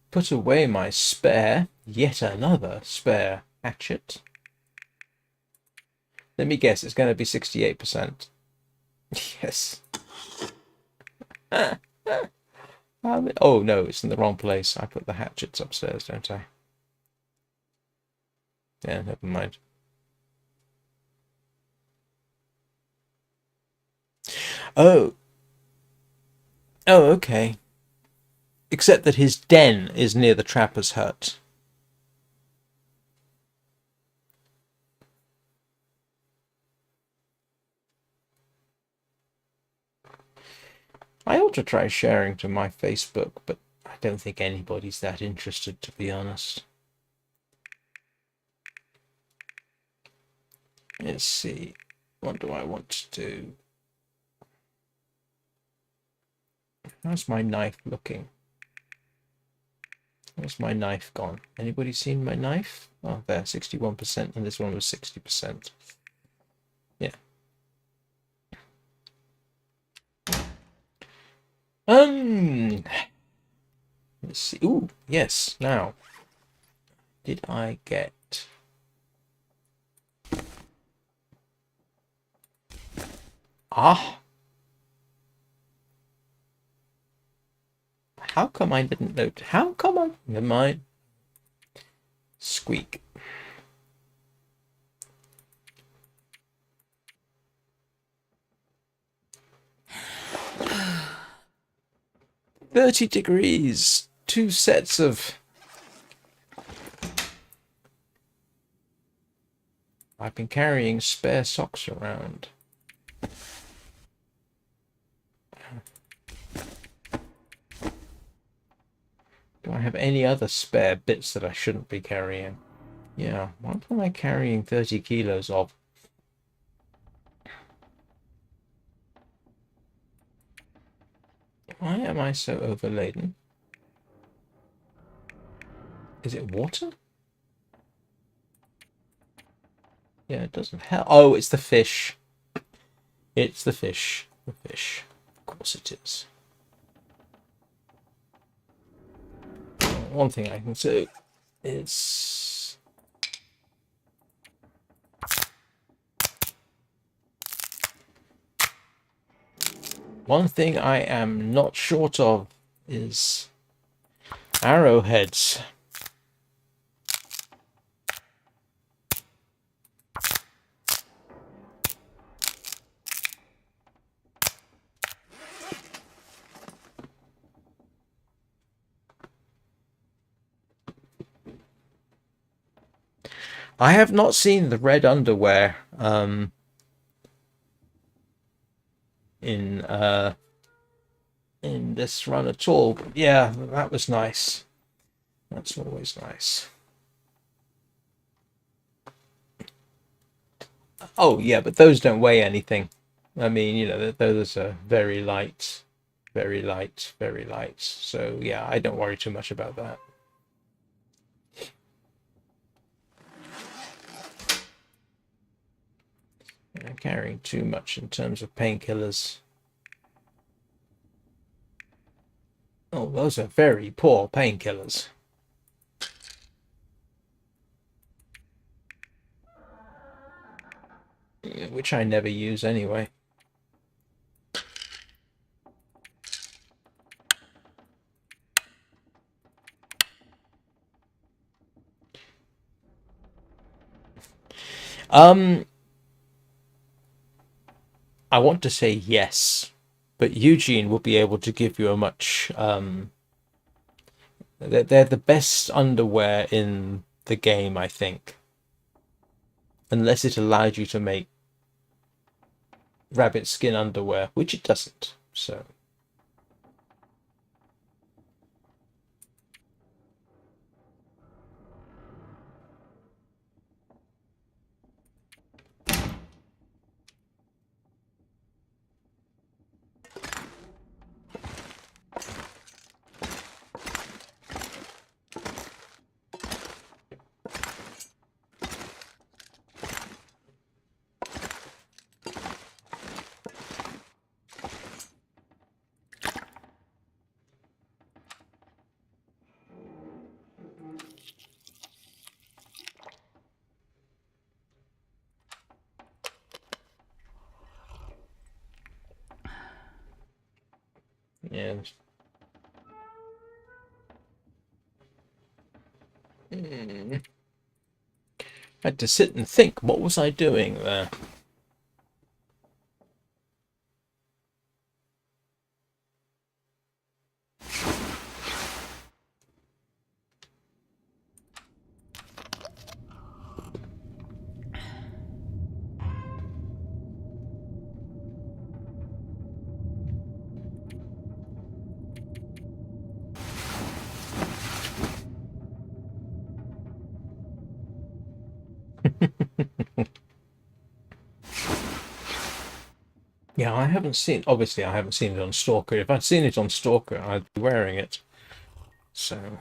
Put away my spare, yet another spare hatchet. Let me guess, it's going to be 68%. Yes. Oh no, it's in the wrong place. I put the hatchets upstairs, don't I? Yeah, never mind. Oh, oh, okay. Except that his den is near the trapper's hut. I ought to try sharing to my Facebook, but I don't think anybody's that interested, to be honest. Let's see. What do I want to do? How's my knife looking? Where's my knife gone? Anybody seen my knife? Oh, there, 61%, and this one was 60%. Yeah. Let's see. Ooh, yes. Now, did I get... Ah! How come I didn't note? How come I... Never mind. Squeak. $30. 2 sets of... I've been carrying spare socks around. Do I have any other spare bits that I shouldn't be carrying? Yeah, what am I carrying 30 kilos of? Why am I so overladen? Is it water? Yeah, it doesn't help. Oh, it's the fish. It's the fish. The fish. Of course it is. One thing I can do is... One thing I am not short of is arrowheads. I have not seen the red underwear in this run at all. But yeah, that was nice. That's always nice. Oh yeah, but those don't weigh anything. I mean, you know, those are very light, very light, very light. So yeah, I don't worry too much about that. I'm carrying too much in terms of painkillers. Oh, those are very poor painkillers. Which I never use anyway. I want to say yes, but Eugene will be able to give you a much they're the best underwear in the game, I think. Unless it allowed you to make rabbit skin underwear, which it doesn't. So yeah. I had to sit and think, what was I doing there? Yeah, I haven't seen, obviously I haven't seen it on Stalker. If I'd seen it on Stalker, I'd be wearing it. So...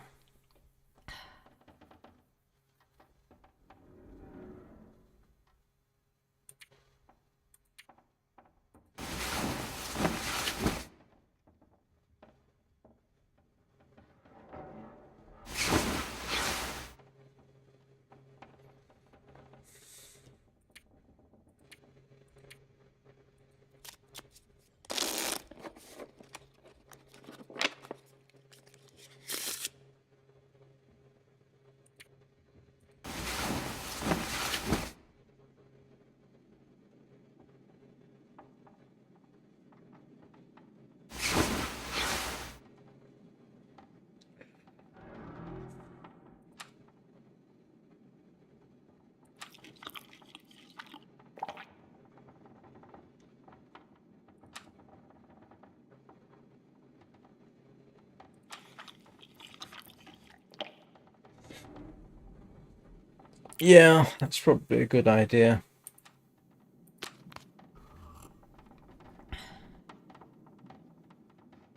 yeah, that's probably a good idea.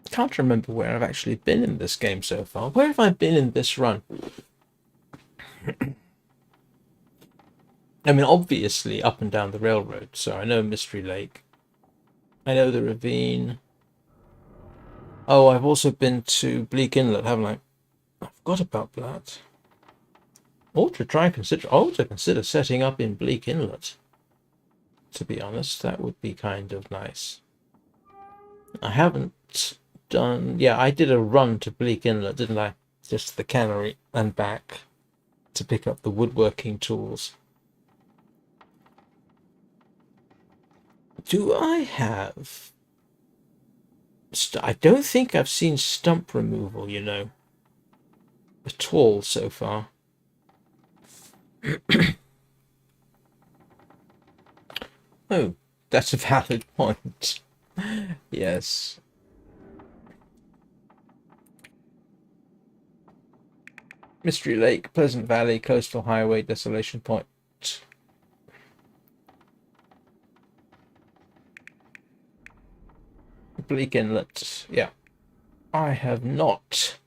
Can't remember where I've actually been in this game so far. Where have I been in this run? I mean, obviously up and down the railroad, so I know Mystery Lake. I know the ravine. Oh, I've also been to Bleak Inlet, haven't I? I forgot about that. I ought to consider setting up in Bleak Inlet. To be honest, that would be kind of nice. I haven't done... Yeah, I did a run to Bleak Inlet, didn't I? Just the cannery and back to pick up the woodworking tools. Do I have... I don't think I've seen stump removal, you know, at all so far. Oh, that's a valid point. Yes. Mystery Lake, Pleasant Valley, Coastal Highway, Desolation Point. Bleak Inlet. Yeah. I have not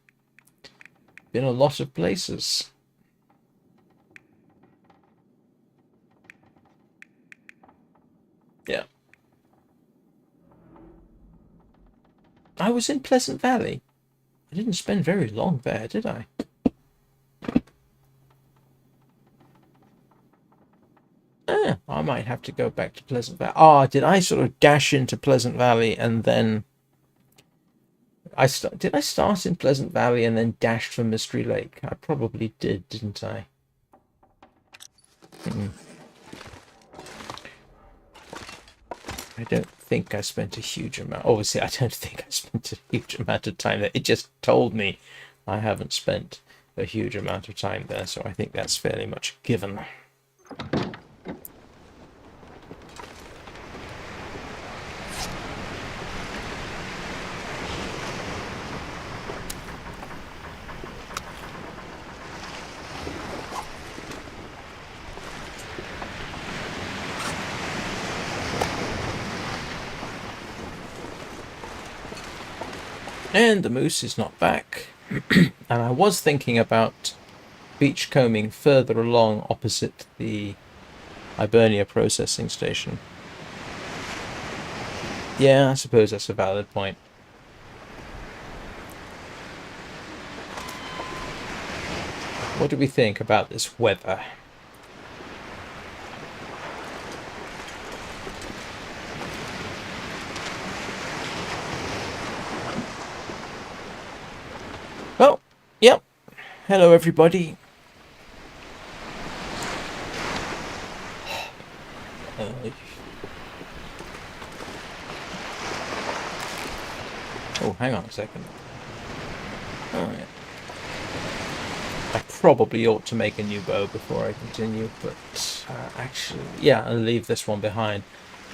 been a lot of places. Yeah. I was in Pleasant Valley. I didn't spend very long there, did I? I might have to go back to Pleasant Valley. Ah, did I sort of dash into Pleasant Valley and then... Did I start in Pleasant Valley and then dashed for Mystery Lake? I probably did, didn't I? I don't think I spent a huge amount. Obviously, I don't think I spent a huge amount of time there. It just told me I haven't spent a huge amount of time there, so I think that's fairly much given. And the moose is not back. And I was thinking about beachcombing further along opposite the Hibernia processing station. Yeah, I suppose that's a valid point. What do we think about this weather? Well, yep. Hello, everybody. Oh, hang on a second. Alright. I probably ought to make a new bow before I continue, but actually, yeah, I'll leave this one behind.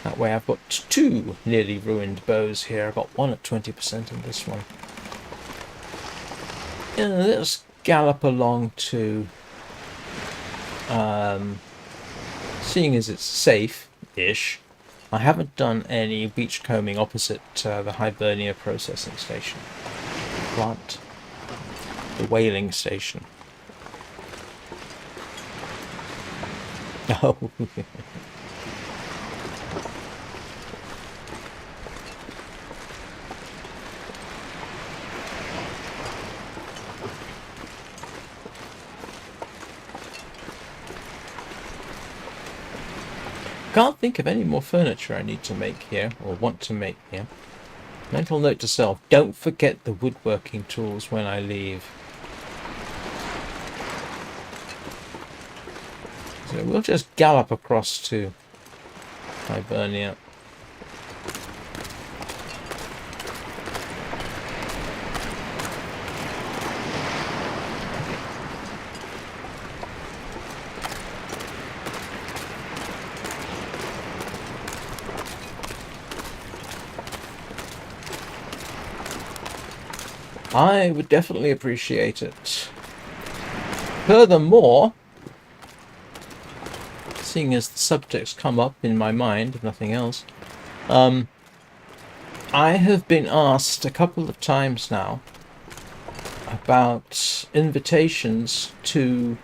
That way I've got 2 nearly ruined bows here. I've got one at 20% and this one. Yeah, let's gallop along to... seeing as it's safe-ish, I haven't done any beachcombing opposite the Hibernia processing station. Plant. The whaling station. Oh. Can't think of any more furniture I need to make here, or want to make here. Mental note to self, don't forget the woodworking tools when I leave. So we'll just gallop across to Hibernia. I would definitely appreciate it. Furthermore, seeing as the subjects come up in my mind, if nothing else, I have been asked a couple of times now about invitations to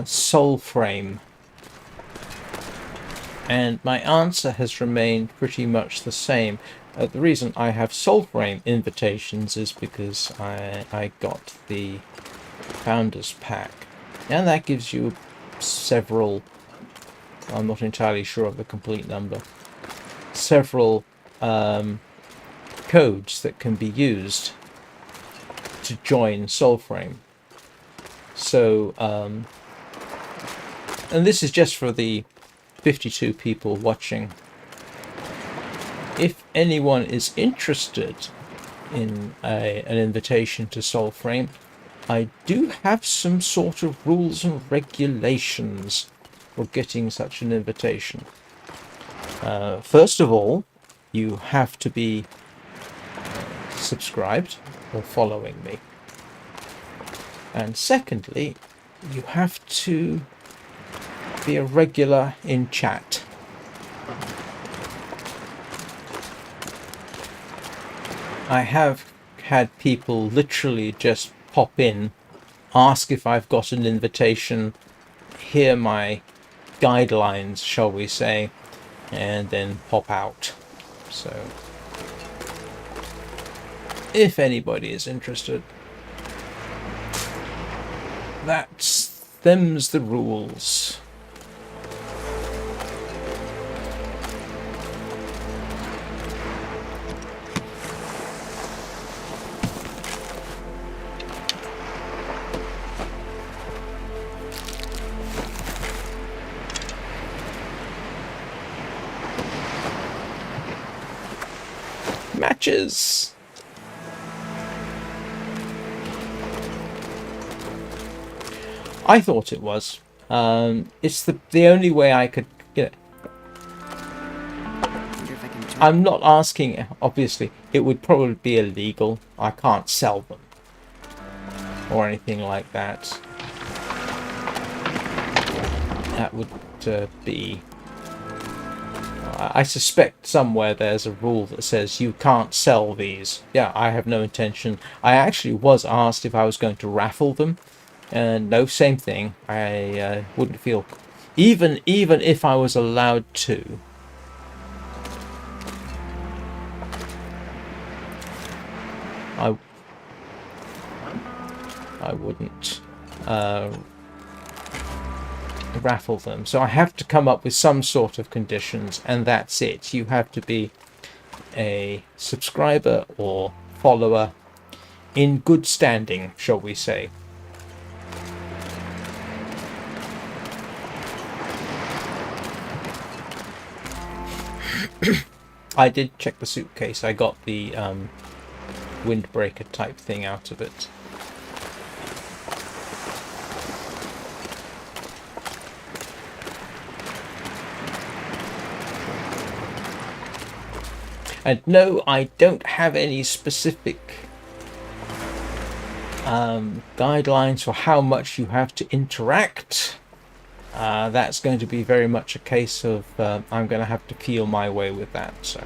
Soulframe, and my answer has remained pretty much the same. The reason I have Soulframe invitations is because I got the Founders Pack, and that gives you several, I'm not entirely sure of the complete number, several codes that can be used to join Soulframe. So, and this is just for the 52 people watching. If anyone is interested in an invitation to Soulframe, I do have some sort of rules and regulations for getting such an invitation. First of all, you have to be subscribed or following me. And secondly, you have to be a regular in chat. I have had people literally just pop in, ask if I've got an invitation, hear my guidelines, shall we say, and then pop out. So, if anybody is interested, them's the rules. Matches. I thought it was. It's the only way I could get it. I'm not asking, obviously, it would probably be illegal. I can't sell them or anything like that. That would be... I suspect somewhere there's a rule that says you can't sell these. Yeah, I have no intention. I actually was asked if I was going to raffle them. And no, same thing. I wouldn't feel... Even if I was allowed to... I wouldn't raffle them. So I have to come up with some sort of conditions, and that's it. You have to be a subscriber or follower in good standing, shall we say. I did check the suitcase. I got the windbreaker type thing out of it. And no, I don't have any specific guidelines for how much you have to interact. That's going to be very much a case of I'm going to have to feel my way with that. So.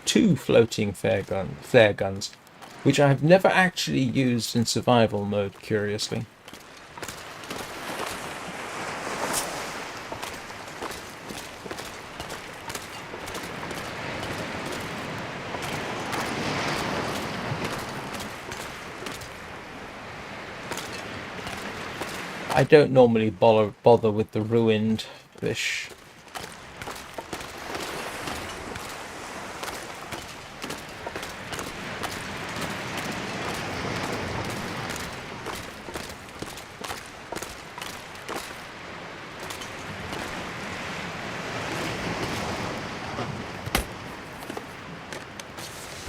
Two floating flare guns, which I have never actually used in survival mode, curiously. I don't normally bother with the ruined fish.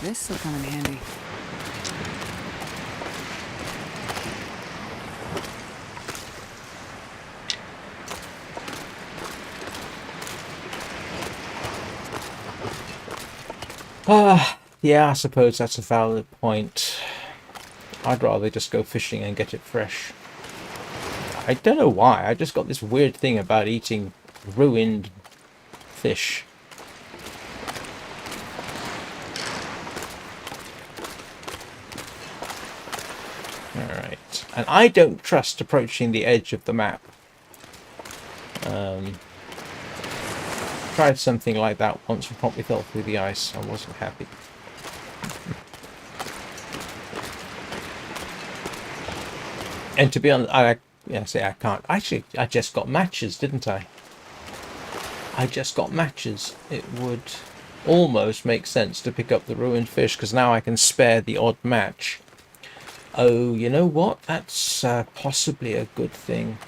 This will come in handy. Yeah, I suppose that's a valid point. I'd rather just go fishing and get it fresh. I don't know why, I just got this weird thing about eating ruined fish. Alright, and I don't trust approaching the edge of the map. Tried something like that once and promptly fell through the ice. I wasn't happy. And to be honest, I can't. Actually, I just got matches, didn't I? I just got matches. It would almost make sense to pick up the ruined fish, because now I can spare the odd match. Oh, you know what? That's possibly a good thing.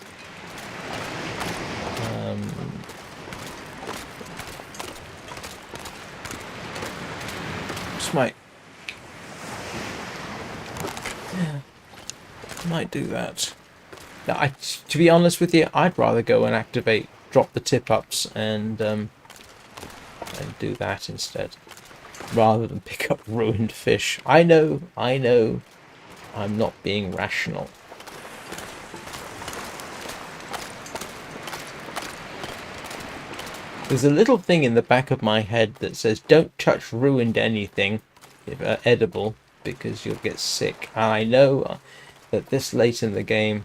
Might do that. Now, to be honest with you, I'd rather go and drop the tip-ups and do that instead, rather than pick up ruined fish. I know, I'm not being rational. There's a little thing in the back of my head that says, don't touch ruined anything, if edible, because you'll get sick. And I know that this late in the game,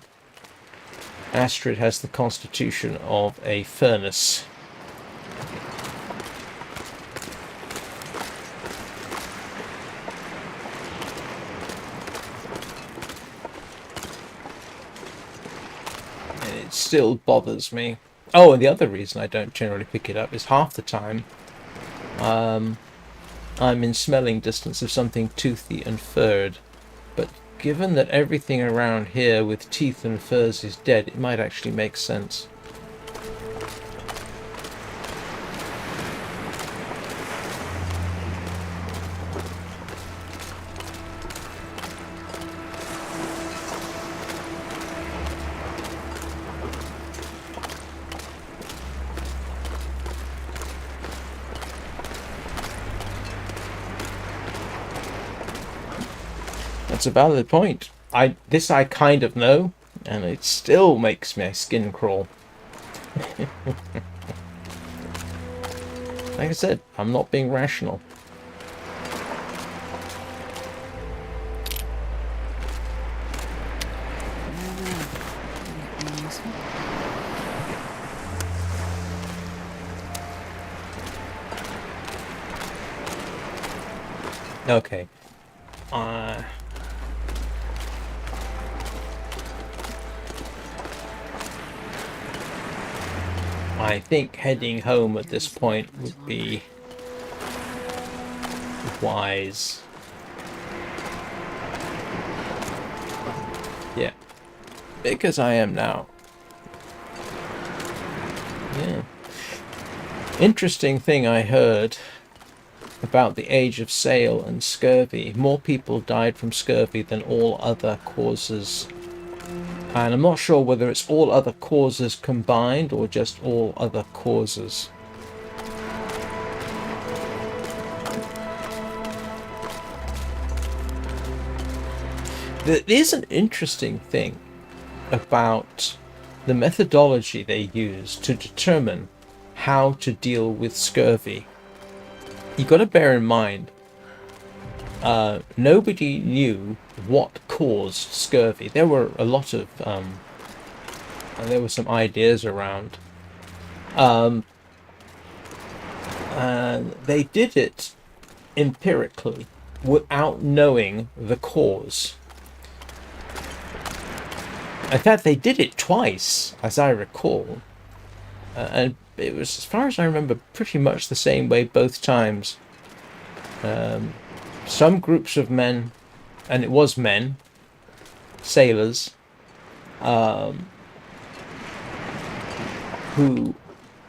Astrid has the constitution of a furnace. And it still bothers me. Oh, and the other reason I don't generally pick it up is half the time I'm in smelling distance of something toothy and furred. But given that everything around here with teeth and furs is dead, it might actually make sense. That's a valid point. This I kind of know, and it still makes my skin crawl. Like I said, I'm not being rational. Okay. I think heading home at this point would be wise. Yeah. Because I am now. Yeah. Interesting thing I heard about the age of sail and scurvy. More people died from scurvy than all other causes. And I'm not sure whether it's all other causes combined or just all other causes. There is an interesting thing about the methodology they use to determine how to deal with scurvy. You've got to bear in mind, nobody knew what caused scurvy. There were a lot of, there were some ideas around. And they did it empirically without knowing the cause. In fact, they did it twice, as I recall. And it was, as far as I remember, pretty much the same way both times. Some groups of men, and it was men, sailors, who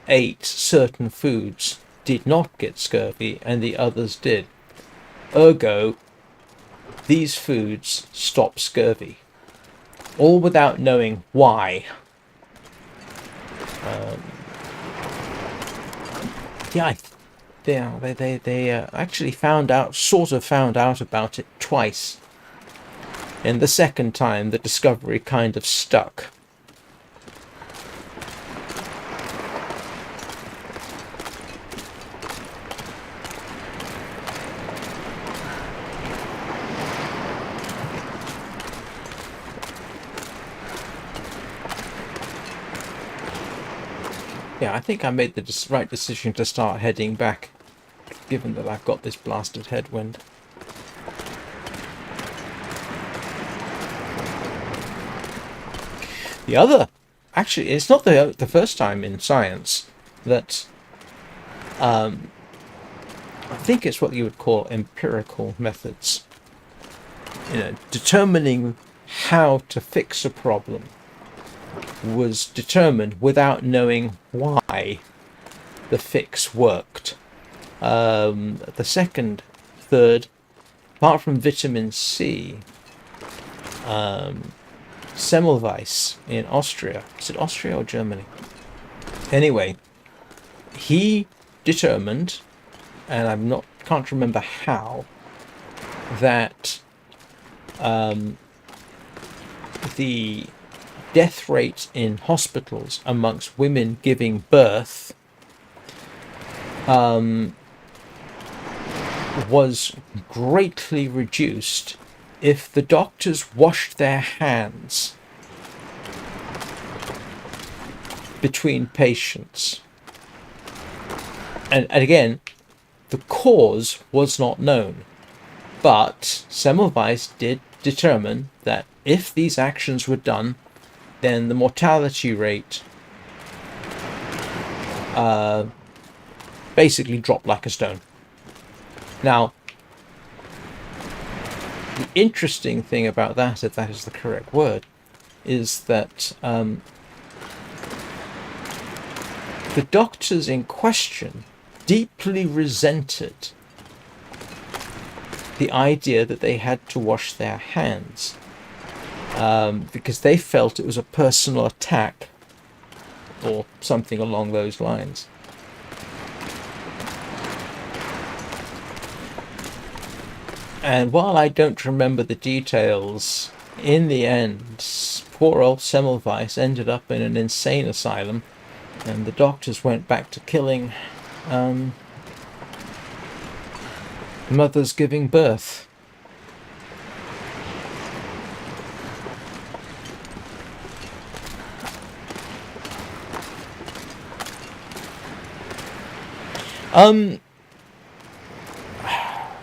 ate certain foods did not get scurvy, and the others did. Ergo, these foods stop scurvy. All without knowing why. They actually found out about it twice. And the second time, the discovery kind of stuck. Yeah, I think I made the right decision to start heading back, given that I've got this blasted headwind. The other, actually, it's not the first time in science that, I think it's what you would call empirical methods. You know, determining how to fix a problem was determined without knowing why the fix worked. The second, third, apart from vitamin C, Semmelweis in Austria. Is it Austria or Germany? Anyway, he determined, and can't remember how, that the death rate in hospitals amongst women giving birth was greatly reduced if the doctors washed their hands between patients. And again, the cause was not known, but Semmelweis did determine that if these actions were done, then the mortality rate basically dropped like a stone. Now, the interesting thing about that, if that is the correct word, is that the doctors in question deeply resented the idea that they had to wash their hands, because they felt it was a personal attack or something along those lines. And while I don't remember the details, in the end, poor old Semmelweis ended up in an insane asylum, and the doctors went back to killing mothers giving birth.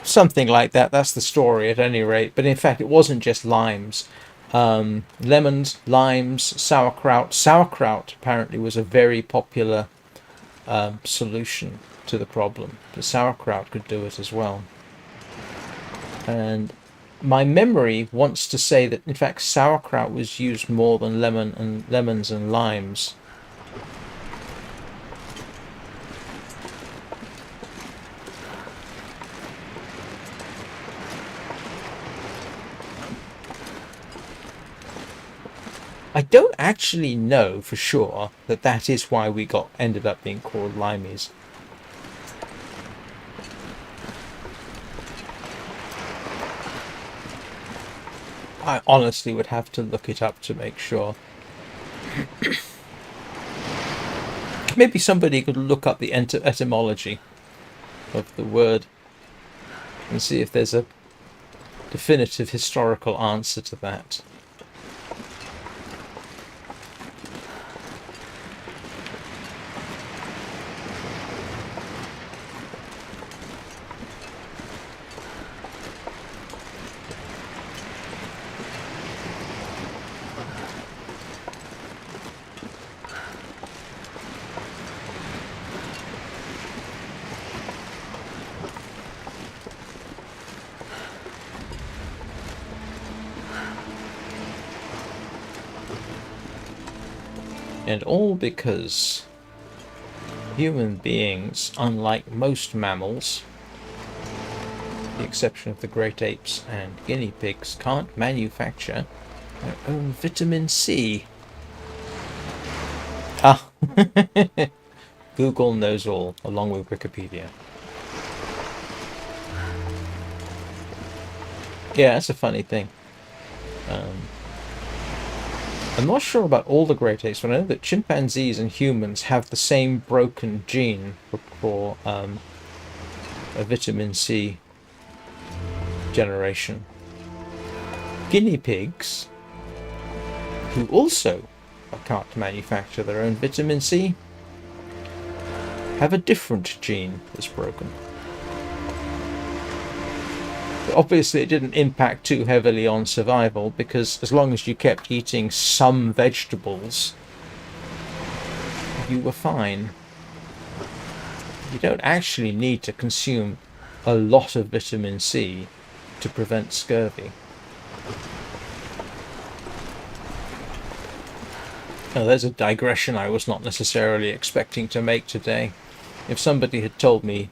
Something like that. That's the story at any rate. But in fact, it wasn't just limes. Lemons, limes, sauerkraut. Sauerkraut apparently was a very popular solution to the problem. The sauerkraut could do it as well. And my memory wants to say that, in fact, sauerkraut was used more than lemons and limes. I don't actually know for sure that is why we ended up being called limeys. I honestly would have to look it up to make sure. Maybe somebody could look up the etymology of the word and see if there's a definitive historical answer to that. And all because human beings, unlike most mammals, with the exception of the great apes and guinea pigs, can't manufacture their own vitamin C. Ah, Google knows all, along with Wikipedia. Yeah, that's a funny thing. I'm not sure about all the great apes, but I know that chimpanzees and humans have the same broken gene for a vitamin C generation. Guinea pigs, who also can't manufacture their own vitamin C, have a different gene that's broken. Obviously, it didn't impact too heavily on survival, because as long as you kept eating some vegetables, you were fine. You don't actually need to consume a lot of vitamin C to prevent scurvy. Now, there's a digression I was not necessarily expecting to make today. If somebody had told me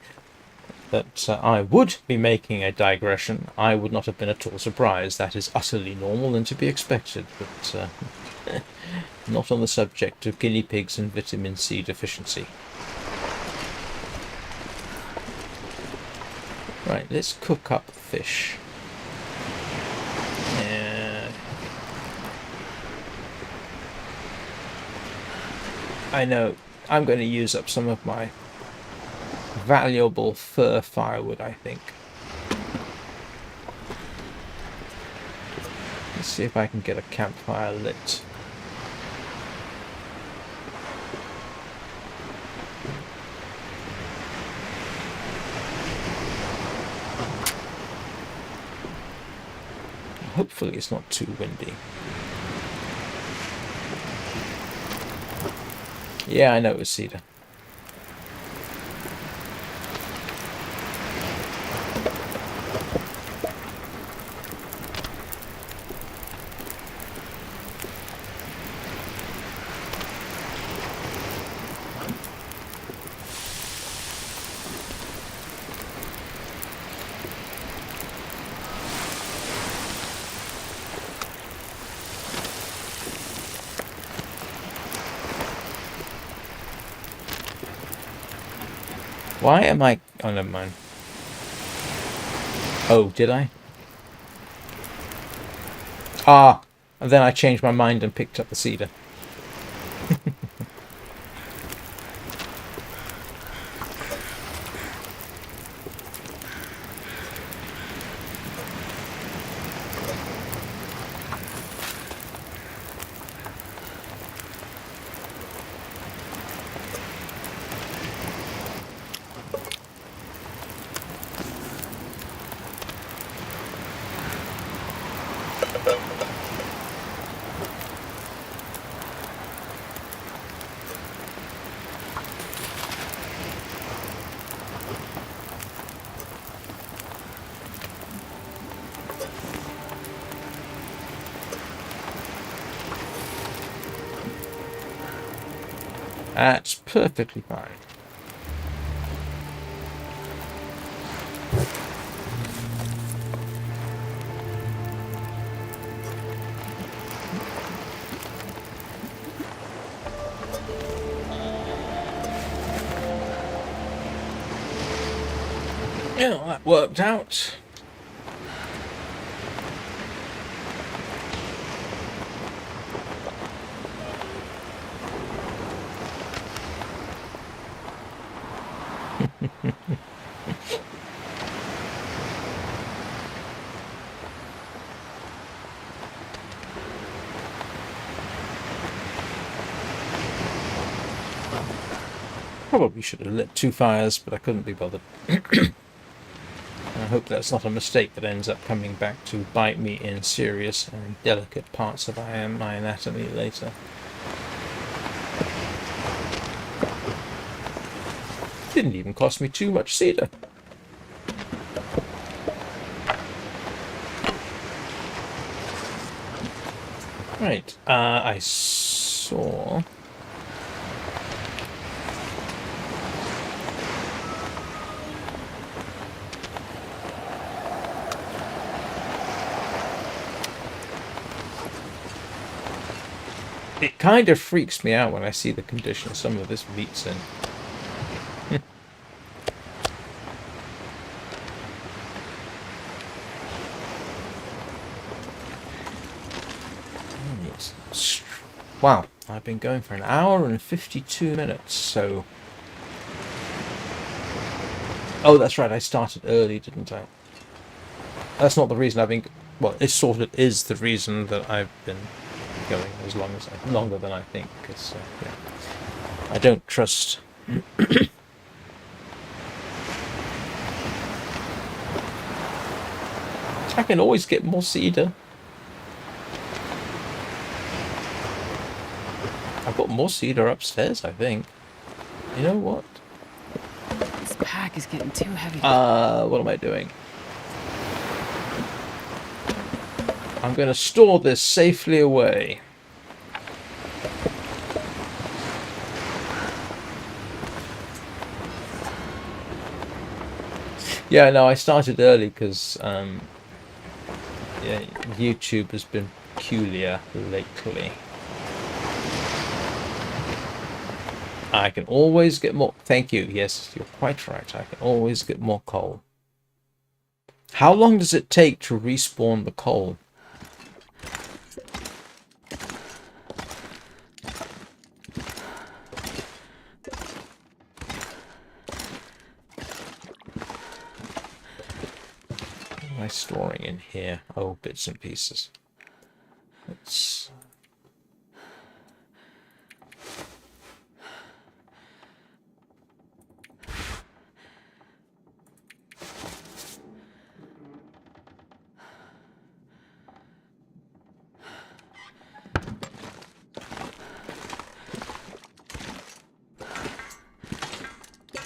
that I would be making a digression, I would not have been at all surprised. That is utterly normal and to be expected, but not on the subject of guinea pigs and vitamin C deficiency. Right, let's cook up fish. I know I'm going to use up some of my valuable fur firewood, I think. Let's see if I can get a campfire lit. Hopefully it's not too windy. Yeah, I know it was cedar. Why am I... Oh, never mind. Oh, did I? Ah! And then I changed my mind and picked up the cedar. That's perfectly fine. Yeah, well, that worked out. Probably should have lit 2 fires, but I couldn't be bothered. I hope that's not a mistake that ends up coming back to bite me in serious and delicate parts of my anatomy later. Didn't even cost me too much cedar. Right, I saw... It kind of freaks me out when I see the condition some of this meat's in. Wow, I've been going for an hour and 52 minutes, so... Oh, that's right, I started early, didn't I? That's not the reason I've been... Well, it sort of is the reason that I've been going as long as longer than I think, because yeah, I don't trust. I can always get more cedar. I've got more cedar upstairs, I think. You know what? This pack is getting too heavy. What am I doing? I'm going to store this safely away. Yeah, no, I started early because yeah, YouTube has been peculiar lately. I can always get more. Thank you. Yes, you're quite right. I can always get more coal. How long does it take to respawn the coal? What am I storing in here? Oh, bits and pieces. Let's...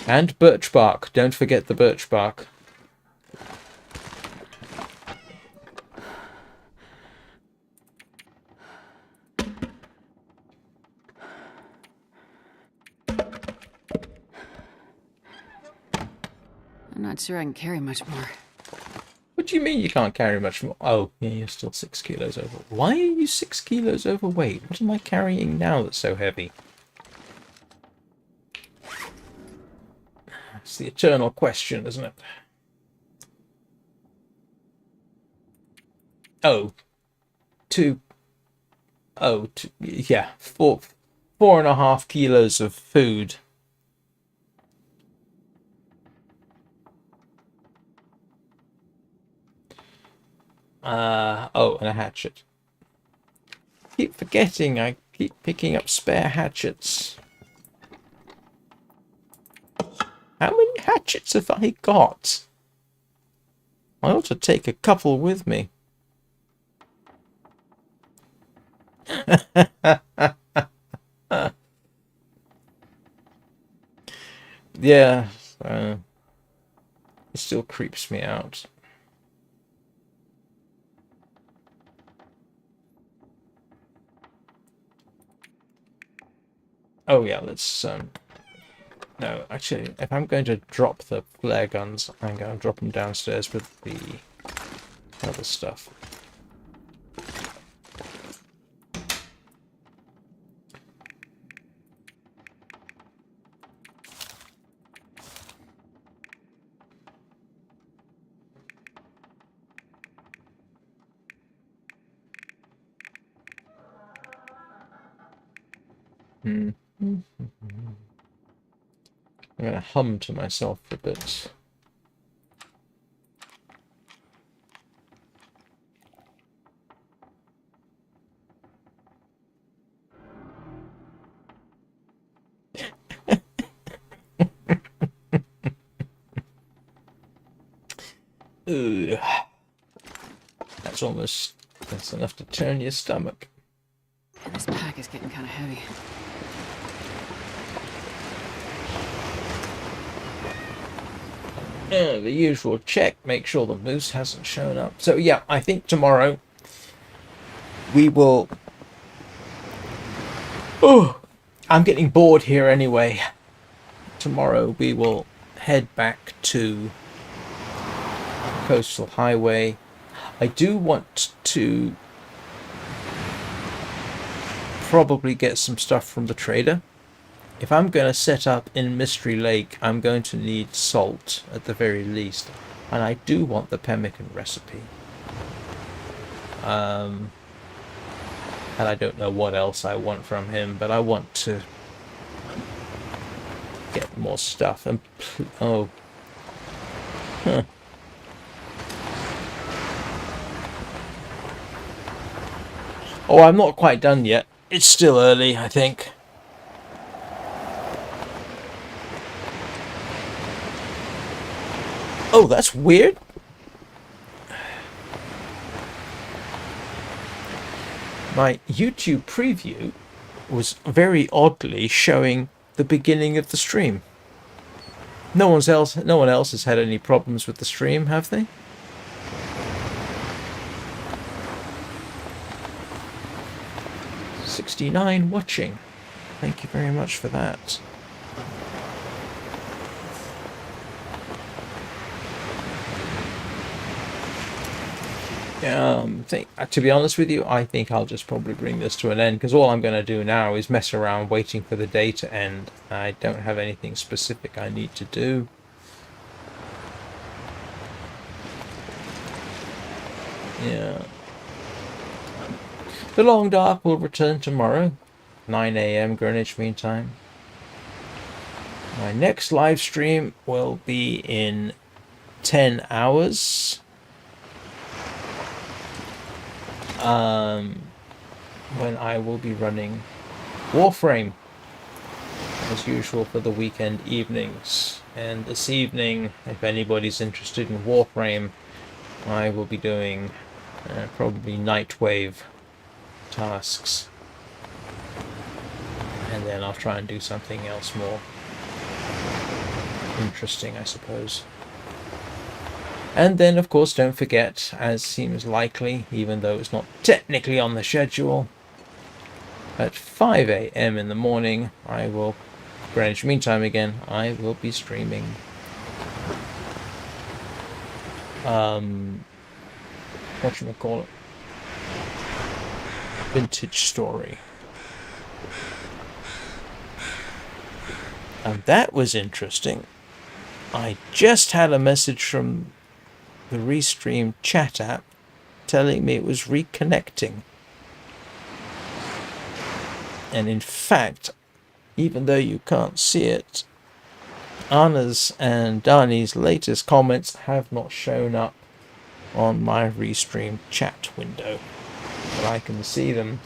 And birch bark. Don't forget the birch bark. I'm not sure I can carry much more. What do you mean you can't carry much more? Oh, yeah, you're still 6 kilos over. Why are you 6 kilos overweight? What am I carrying now that's so heavy? It's the eternal question, isn't it? Oh, yeah, 4.5 kilos of food. Oh, and a hatchet. Keep forgetting, I keep picking up spare hatchets. How many hatchets have I got? I ought to take a couple with me. Yeah, it still creeps me out. Oh yeah, let's no, actually, if I'm going to drop the flare guns, I'm going to drop them downstairs with the other stuff. I'm going to hum to myself for a bit. Ugh. That's enough to turn your stomach. And this pack is getting kind of heavy. Yeah, the usual check, make sure the moose hasn't shown up. So yeah, I think tomorrow we will... Oh, I'm getting bored here anyway. Tomorrow we will head back to Coastal Highway. I do want to probably get some stuff from the trader. If I'm going to set up in Mystery Lake, I'm going to need salt at the very least. And I do want the pemmican recipe. And I don't know what else I want from him, but I want to get more stuff. And oh. Huh. Oh, I'm not quite done yet. It's still early, I think. Oh, that's weird. My YouTube preview was very oddly showing the beginning of the stream. No one else has had any problems with the stream, have they? '69 watching. Thank you very much for that. To be honest with you, I think I'll just probably bring this to an end, because all I'm going to do now is mess around waiting for the day to end. I don't have anything specific I need to do. Yeah. The Long Dark will return tomorrow, 9 AM Greenwich Mean Time. My next live stream will be in 10 hours. When I will be running Warframe as usual for the weekend evenings. And this evening, if anybody's interested in Warframe, I will be doing probably Nightwave tasks. And then I'll try and do something else more interesting, I suppose. And then, of course, don't forget, as seems likely, even though it's not technically on the schedule, at 5 AM in the morning, I will, Greenwich Mean Time again, I will be streaming. Whatchamacallit? Vintage Story. And that was interesting. I just had a message from the Restream chat app telling me it was reconnecting. And in fact, even though you can't see it, Anna's and Dani's latest comments have not shown up on my Restream chat window. But I can see them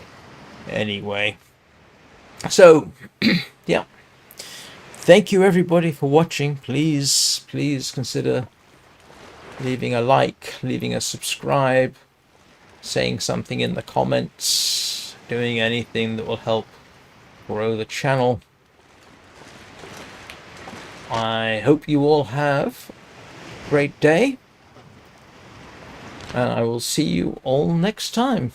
anyway. So, yeah. Thank you everybody for watching. Please consider leaving a like, leaving a subscribe, saying something in the comments, doing anything that will help grow the channel. I hope you all have a great day, and I will see you all next time.